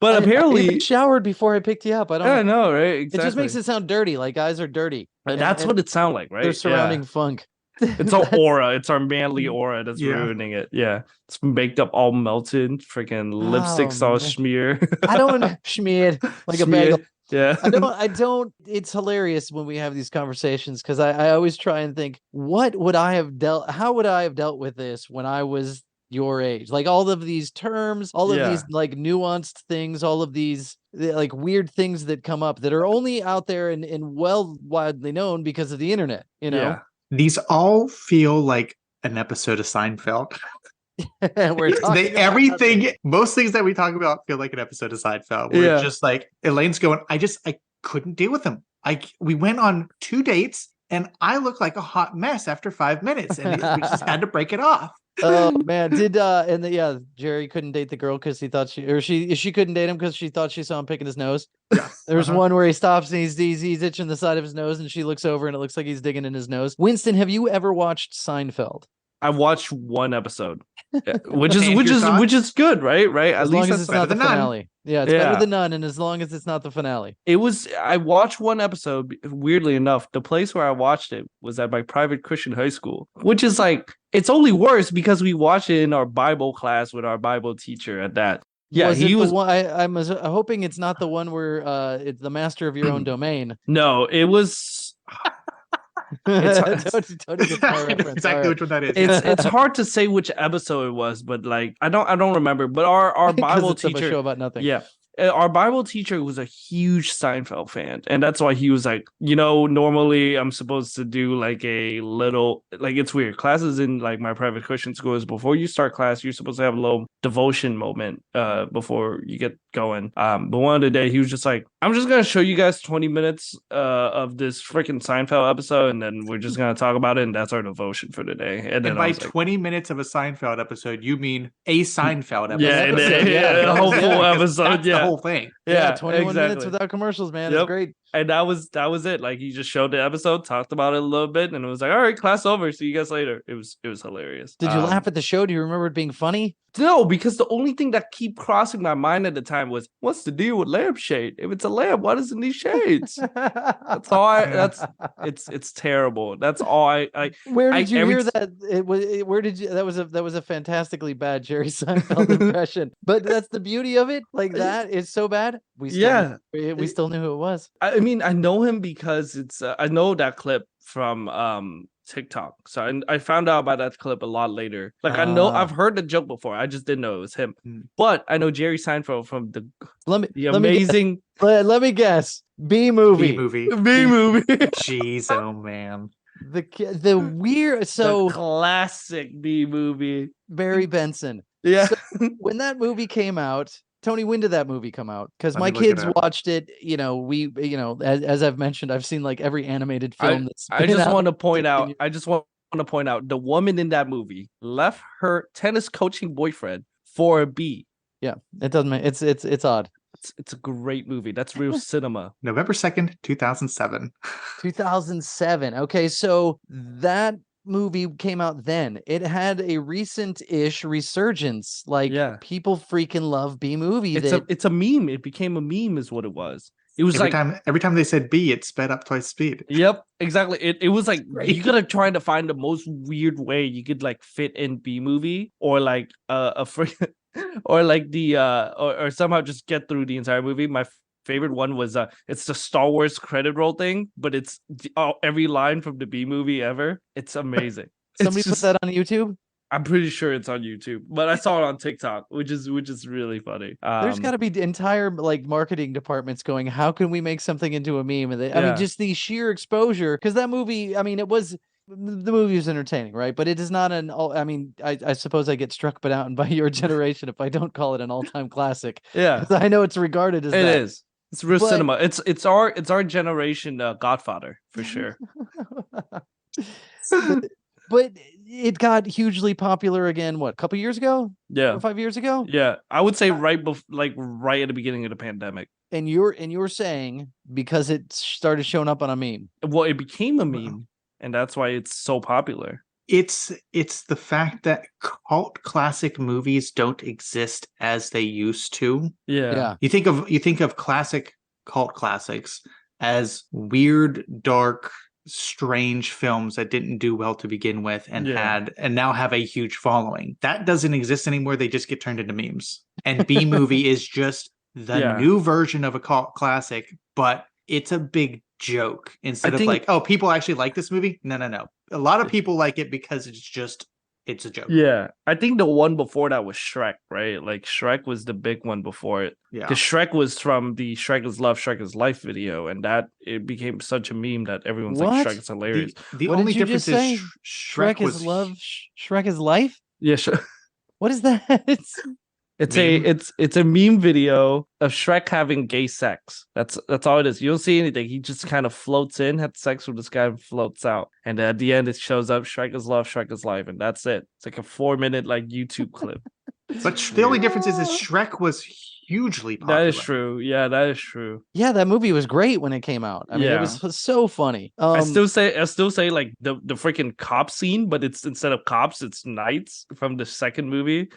apparently I showered before I picked you up. I know, right? Exactly. It just makes it sound dirty, like guys are dirty. That's what it sounds like, right? Their surrounding funk. It's our aura. It's our manly aura that's ruining it. Yeah. It's makeup all melted. Freaking lipstick's all smeared. I don't smeared like a bagel. Yeah. I don't. It's hilarious when we have these conversations because I always try and think, how would I have dealt with this when I was your age? Like all of these terms, all of these like nuanced things, all of these like weird things that come up that are only out there and widely known because of the internet, you know? Yeah. These all feel like an episode of Seinfeld. Most things that we talk about feel like an episode of Seinfeld. Where it's just like Elaine's going, I couldn't deal with him. We went on 2 dates and I looked like a hot mess after 5 minutes, and we just had to break it off. Oh man, Jerry couldn't date the girl because he thought she couldn't date him because she thought she saw him picking his nose. Yeah. There's one where he stops and he's itching the side of his nose, and she looks over and it looks like he's digging in his nose. Winston, have you ever watched Seinfeld? I watched one episode, which is good, right? At least it's not the finale. Yeah, it's better than none, and as long as it's not the finale. I watched one episode. Weirdly enough, the place where I watched it was at my private Christian high school, which is like, it's only worse because we watched it in our Bible class with our Bible teacher at that. Yeah, he was. I'm hoping it's not the one where it's the master of your own domain. No, it was. Exactly which one that is. It's hard to say which episode it was, but like I don't remember. But our Bible teacher, a show about nothing. Yeah, our Bible teacher was a huge Seinfeld fan, and that's why he was like, normally I'm supposed to do like a little, like, it's weird. Classes in like my private Christian school is before you start class, you're supposed to have a little devotion moment before you get going. But one of the day he was just like, I'm just gonna show you guys 20 minutes of this freaking Seinfeld episode, and then we're just gonna talk about it, and that's our devotion for the day. And then by 20 minutes of a Seinfeld episode, you mean a Seinfeld episode? The whole full episode. The whole thing. Yeah, 21 minutes without commercials, man. It's great. And that was it. Like, he just showed the episode, talked about it a little bit, and it was like, all right, class over. See you guys later. It was hilarious. Did you laugh at the show? Do you remember it being funny? No, because the only thing that kept crossing my mind at the time was, what's the deal with lampshade? If it's a lamp, why doesn't it need shades? That's all it's terrible. That's all I Where did you hear that? That was a fantastically bad Jerry Seinfeld impression. But that's the beauty of it. Like, that is so bad. We still knew who it was. I mean, I know him because it's I know that clip from TikTok. So I found out about that clip a lot later. Like, I've heard the joke before. I just didn't know it was him. But I know Jerry Seinfeld from the amazing. Let me guess. B movie. Jeez, oh man. The weird, the classic B movie. Barry Benson. Yeah. So when that movie came out, Tony, when did that movie come out? Because my kids watched it. As I've mentioned, I've seen like every animated film. I just want to point out the woman in that movie left her tennis coaching boyfriend for a B. Yeah, it doesn't make it's odd. It's a great movie. That's real cinema. November 2nd, 2007. 2007. Okay, so that movie came out then. It had a recent-ish resurgence. Like, people freaking love B movie. It's a meme. It became a meme, is what it was. It was every time they said B, it sped up twice speed. Yep, exactly. It was like you gotta try to find the most weird way you could like fit in B movie, or like or like or somehow just get through the entire movie. My favorite one was it's the Star Wars credit roll thing, but it's every line from the B movie ever. It's amazing. Somebody put that on YouTube? I'm pretty sure it's on YouTube, but I saw it on TikTok, which is really funny. There's got to be entire like marketing departments going, how can we make something into a meme? And I mean, just the sheer exposure, because that movie, I mean, the movie was entertaining, right? But it is not I suppose I get struck down by your generation if I don't call it an all-time classic. Yeah, I know it's regarded as it is. It's real cinema. It's our generation Godfather for sure. But it got hugely popular again. What, a couple years ago? Yeah, 4 or 5 years ago. Yeah, I would say right at the beginning of the pandemic. And you're saying because it started showing up on a meme. Well, it became a meme, and that's why it's so popular. It's the fact that cult classic movies don't exist as they used to. Yeah. You think of classic cult classics as weird, dark, strange films that didn't do well to begin with and now have a huge following. That doesn't exist anymore. They just get turned into memes. And B movie is just the new version of a cult classic, but it's a big joke instead of like, oh, people actually like this movie. No. A lot of people like it because it's a joke. Yeah, I think the one before that was Shrek, right? Like Shrek was the big one before it. Yeah, because Shrek was from the Shrek is Love, Shrek is Life video, and that it became such a meme that everyone's like, Shrek is hilarious. The only difference is Shrek is love, Shrek is life. Yeah, sure. What is that? It's a meme video of Shrek having gay sex. That's all it is. You don't see anything. He just kind of floats in, had sex with this guy, and floats out. And at the end, it shows up Shrek is love, Shrek is life, and that's it. It's like a 4-minute like YouTube clip. But the only difference is Shrek was hugely popular. That is true. Yeah, that is true. Yeah, that movie was great when it came out. I mean, it was so funny. I still say like the freaking cop scene, but it's instead of cops, it's knights from the second movie.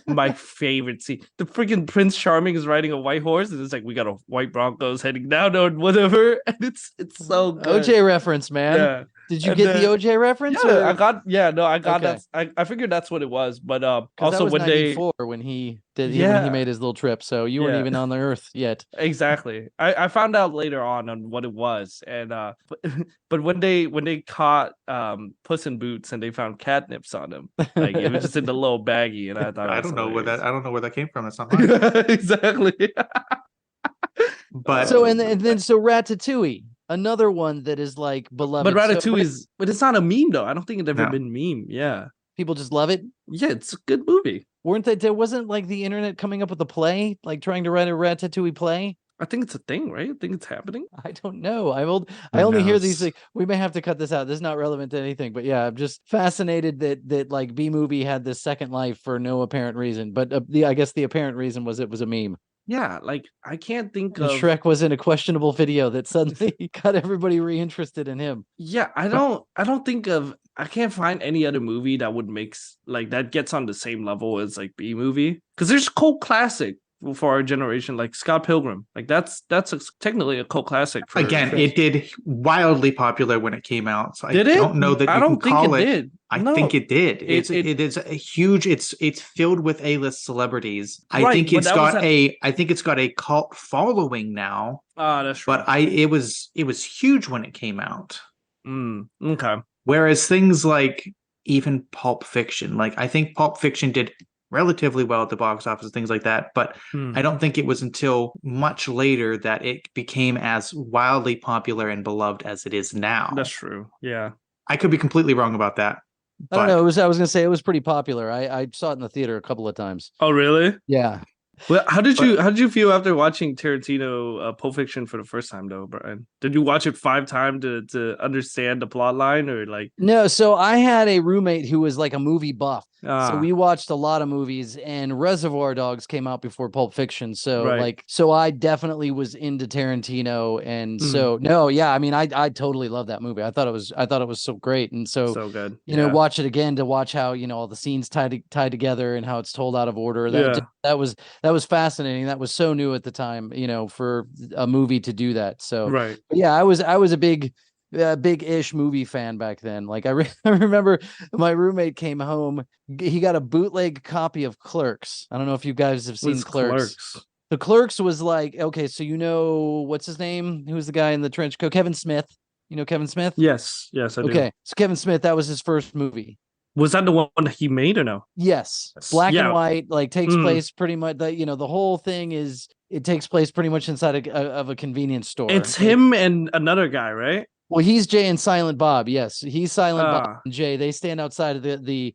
My favorite scene. The freaking Prince Charming is riding a white horse, and it's like we got a white Broncos heading down or whatever. And it's so good. OJ reference, man. Yeah. Did you get the OJ reference? Yeah, I got that. I figured that's what it was. But also that was when they when he when he made his little trip, so you weren't even on the earth yet. Exactly. I found out later on what it was, and but when they caught Puss in Boots and they found catnips on him, like it was just in the little baggie, and I thought I don't know where that came from. That's not mine. Exactly. But so and then Ratatouille. Another one that is like beloved. But Ratatouille but it's not a meme though. I don't think it's ever been meme. Yeah. People just love it. Yeah, it's a good movie. There wasn't like the internet coming up with a play, like trying to write a Ratatouille play? I think it's a thing, right? I think it's happening. I don't know. I only hear these things. We may have to cut this out. This is not relevant to anything, but yeah, I'm just fascinated that like B movie had this second life for no apparent reason. But I guess the apparent reason was it was a meme. Yeah, like I can't think of Shrek was in a questionable video that suddenly got everybody reinterested in him. Yeah, I can't find any other movie that would make like that gets on the same level as like B movie, because there's cult classic for our generation, like Scott Pilgrim. Like that's technically a cult classic. It did wildly popular when it came out. So did I don't know that I don't think it did. I think it did. It is a huge. It's filled with A-list celebrities. I think it's got a cult following now. That's right. But it was huge when it came out. Okay. Whereas things like even Pulp Fiction, like I think Pulp Fiction did relatively well at the box office and things like that, but I don't think it was until much later that it became as wildly popular and beloved as it is now. That's true. Yeah. I could be completely wrong about that. I don't know. I was gonna say it was pretty popular. I saw it in the theater a couple of times. Oh, really? Yeah. Well, how did you feel after watching Tarantino Pulp Fiction for the first time though, Brian? Did you watch it 5 times to understand the plot line, or like? No, so I had a roommate who was like a movie buff. So we watched a lot of movies, and Reservoir Dogs came out before Pulp Fiction. So so I definitely was into Tarantino, and I mean, I totally love that movie. I thought it was so great, and so good. You know, watch it again to watch how all the scenes tied together and how it's told out of order. That was fascinating. That was so new at the time, for a movie to do that. So but yeah, I was a big-ish movie fan back then. Like I remember my roommate came home, he got a bootleg copy of Clerks. I don't know if you guys have seen Clerks. The Clerks was like, okay, so what's his name? Who was the guy in the trench coat? Kevin Smith. You know Kevin Smith? Yes, I do. Okay, so Kevin Smith, that was his first movie. Was that the one that he made or no? Yes. Black and white, like takes place pretty much. The whole thing is it takes place pretty much inside of a convenience store. It's him and another guy, right? Well, he's Jay and Silent Bob. Yes, he's Silent Bob and Jay. They stand outside of the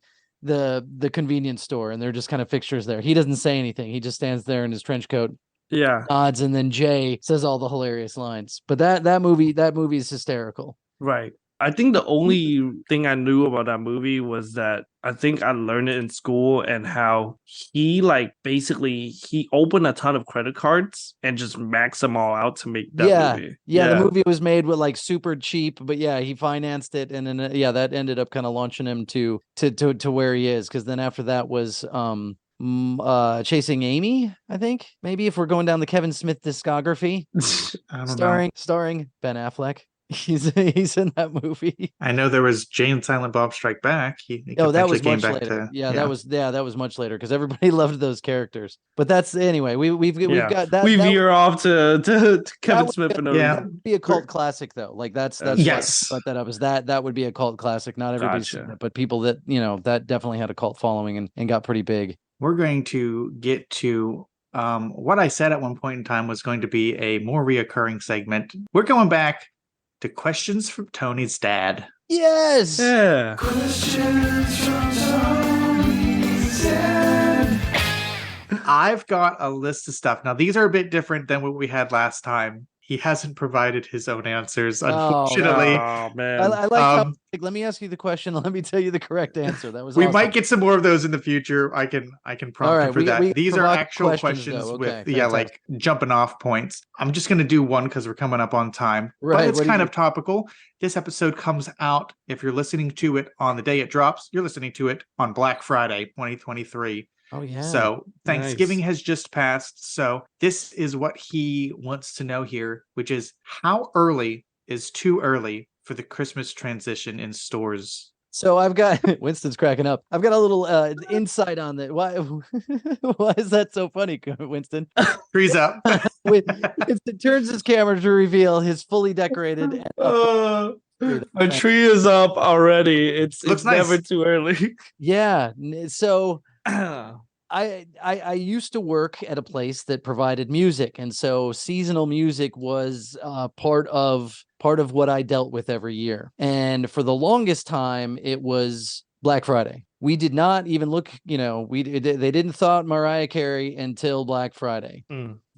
convenience store, and they're just kind of fixtures there. He doesn't say anything. He just stands there in his trench coat. Yeah, nods, and then Jay says all the hilarious lines. But that movie is hysterical. Right. I think the only thing I knew about that movie was that I think I learned it in school and how he basically he opened a ton of credit cards and just maxed them all out to make that movie. Yeah, the movie was made with super cheap, but he financed it, and then that ended up kind of launching him to where he is, because then after that was Chasing Amy, I think, maybe, if we're going down the Kevin Smith discography. I don't know. Starring Ben Affleck. He's in that movie. I know there was Jay and Silent Bob Strike Back. That was much later. That was much later, because everybody loved those characters. But that's anyway. We've got that. We veer off to Kevin Smith and that would be a cult classic though. that's yes. But that was that would be a cult classic. Not everybody's seen it, but people that that definitely had a cult following and got pretty big. We're going to get to what I said at one point in time was going to be a more reoccurring segment. We're going back to questions from Tony's dad. Yes. Yeah. Questions from Tony's dad. I've got a list of stuff. Now, these are a bit different than what we had last time. He hasn't provided his own answers, unfortunately. Oh man. I like how, let me ask you the question. Let me tell you the correct answer. That was we awesome. might get some more of those in the future. I can prompt you for that. These are actual questions with jumping off points. I'm just going to do one because we're coming up on time. Right. But it's kind of topical. This episode comes out, if you're listening to it on the day it drops, you're listening to it on Black Friday 2023. Oh, yeah. So Thanksgiving has just passed. So this is what he wants to know here, which is, how early is too early for the Christmas transition in stores? So I've got Winston's cracking up. I've got a little insight on that. Why is that so funny, Winston? Tree's up. Winston turns his camera to reveal his fully decorated. My tree is up already. It's nice. Never too early. Yeah. So I used to work at a place that provided music, and so seasonal music was part of what I dealt with every year. And for the longest time, it was Black Friday. We did not even look, they didn't thought Mariah Carey until Black Friday.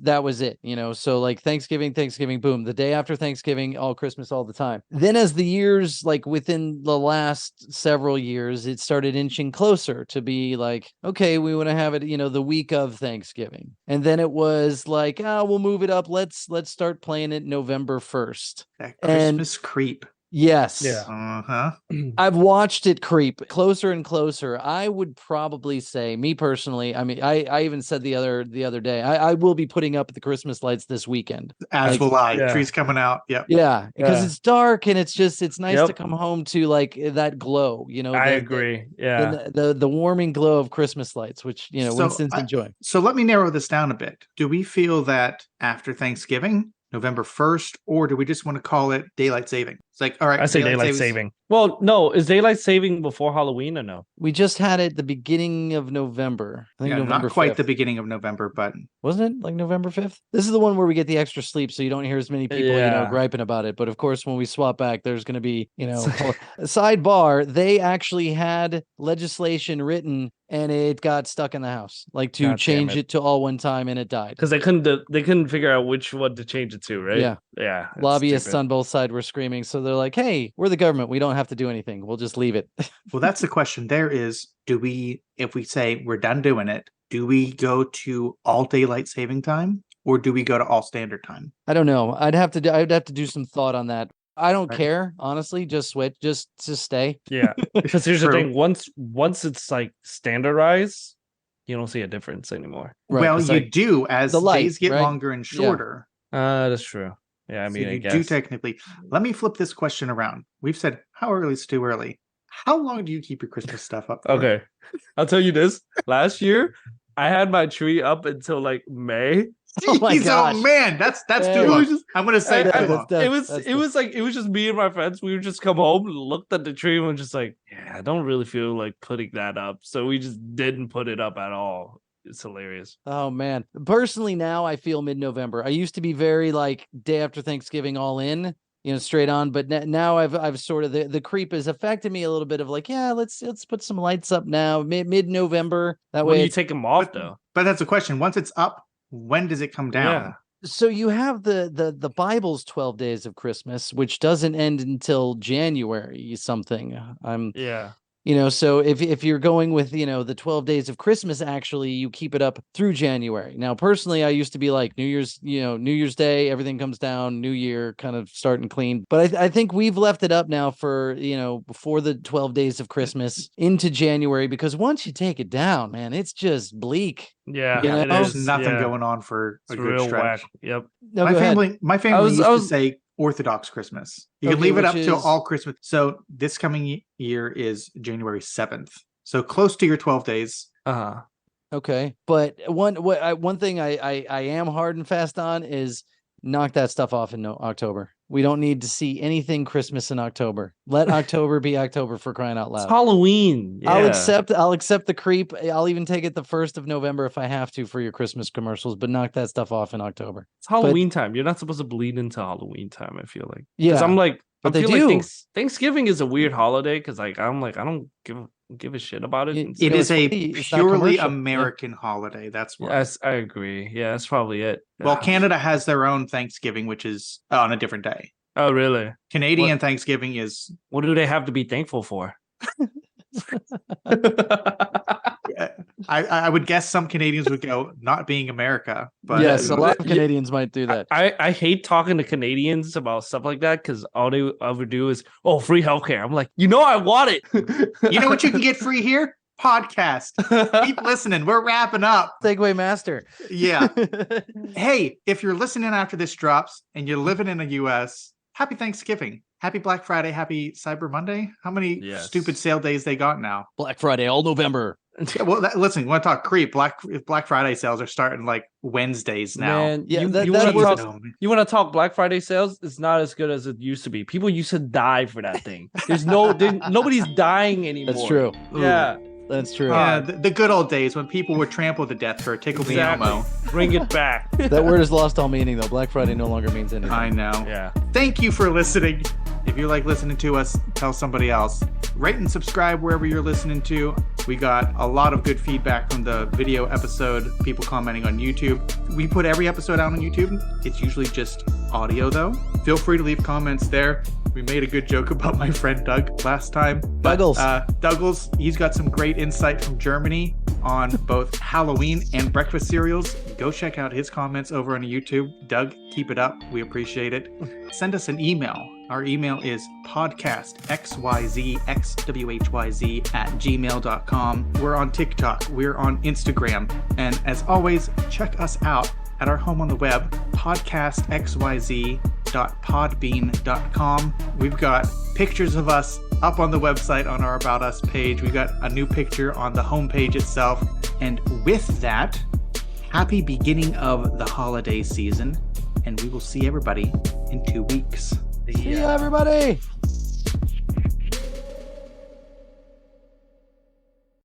That was it, so Thanksgiving, boom, the day after Thanksgiving, all Christmas, all the time. Then as the years, within the last several years, it started inching closer to be okay, we want to have it, the week of Thanksgiving. And then it was we'll move it up. Let's start playing it November 1st. That Christmas creep. Yes. Yeah. I've watched it creep closer and closer. I would probably say, me personally, I mean, I even said the other day, I will be putting up the Christmas lights this weekend. As will I. Yeah. Trees coming out. Yep. Yeah. Because it's dark, and it's nice to come home to that glow, I agree. Yeah. The warming glow of Christmas lights, which, Winston's enjoying. So let me narrow this down a bit. Do we feel that after Thanksgiving, November 1st, or do we just want to call it daylight saving? It's all right. I say daylight saving. Well, no, is daylight saving before Halloween or no? We just had it the beginning of November. I think November not quite 5th. The beginning of November, but wasn't it November 5th? This is the one where we get the extra sleep, so you don't hear as many people, griping about it. But of course, when we swap back, there's going to be, sidebar. They actually had legislation written, and it got stuck in the House, to change it to all one time, and it died because they couldn't figure out which one to change it to, right? Yeah. Lobbyists on both sides were screaming, so they're like, "Hey, we're the government. We don't have to do anything. We'll just leave it." Well, that's the question. There is: if we say we're done doing it, do we go to all daylight saving time, or do we go to all standard time? I don't know. I'd have to do some thought on that. I don't care, honestly. Just switch, just stay. Yeah, because here's the thing: once it's standardized, you don't see a difference anymore. Right. Well, you do as the days get longer and shorter. That's true. Yeah, I mean, I guess. Do technically. Let me flip this question around. We've said how early is too early. How long do you keep your Christmas stuff up for? Okay, I'll tell you this. Last year, I had my tree up until May. Oh my gosh. Oh man, that's too long. I'm gonna say it was just me and my friends. We would just come home, looked at the tree, and we're just I don't really feel like putting that up. So we just didn't put it up at all. It's hilarious. Oh man. Personally, now I feel mid-November. I used to be very day after Thanksgiving all in, straight on. But now I've sort of the creep has affected me a little bit of let's put some lights up now, mid-November. That way you take them off though. But that's a question. Once it's up, when does it come down? So you have the Bible's 12 Days of Christmas, which doesn't end until January something. So if you're going with, the 12 Days of Christmas, actually, you keep it up through January. Now, personally, I used to be like New Year's Day, everything comes down, New Year, kind of starting clean. But I think we've left it up now for, before the 12 Days of Christmas into January, because once you take it down, man, it's just bleak. Yeah, there's nothing going on for a good stretch. Whack. Yep. No, my family used to say Orthodox Christmas. You can leave it up till all Christmas. So this coming year is January 7th. So close to your 12 days. Okay. But one thing I am hard and fast on is knock that stuff off in October. We don't need to see anything Christmas in October. Let October be October, for crying out loud. It's Halloween. Yeah. I'll accept the creep. I'll even take it the 1st of November if I have to for your Christmas commercials, but knock that stuff off in October. It's Halloween time. You're not supposed to bleed into Halloween time, I feel like. Yeah. Because but they do. Like Thanksgiving is a weird holiday because I don't give a shit about it. It is a purely American holiday. That's why. Yes, I agree. Yeah, that's probably it. Well, Canada has their own Thanksgiving, which is on a different day. Oh, really? Canadian Thanksgiving is... What do they have to be thankful for? I would guess some Canadians would go, not being America. But yes, a lot of Canadians might do that. I hate talking to Canadians about stuff like that because all they ever do is, free healthcare. I'm like, I want it. You know what you can get free here? Podcast. Keep listening. We're wrapping up. Segue master. Yeah. Hey, if you're listening after this drops and you're living in the US, happy Thanksgiving. Happy Black Friday. Happy Cyber Monday. How many stupid sale days they got now? Black Friday, all November. Yeah, well, listen, you want to talk creep? Black Friday sales are starting like Wednesdays now. Man, you want to talk Black Friday sales? It's not as good as it used to be. People used to die for that thing. Nobody's dying anymore. That's true. Yeah. That's true. Yeah, the good old days when people were trampled to death for a tickle me Elmo. Bring it back. That word has lost all meaning, though. Black Friday no longer means anything. I know. Yeah. Thank you for listening. If you like listening to us, tell somebody else. Rate and subscribe wherever you're listening to. We got a lot of good feedback from the video episode, people commenting on YouTube. We put every episode out on YouTube. It's usually just audio, though. Feel free to leave comments there. We made a good joke about my friend Doug last time. Douglas. Douglas, he's got some great insight from Germany on both Halloween and breakfast cereals. Go check out his comments over on YouTube. Doug, keep it up. We appreciate it. Send us an email. Our email is podcastxyzxwhyz@gmail.com. We're on TikTok. We're on Instagram. And as always, check us out at our home on the web, podcastxyz.podbean.com. We've got pictures of us up on the website on our About Us page. We've got a new picture on the homepage itself. And with that, happy beginning of the holiday season. And we will see everybody in 2 weeks. See ya, everybody.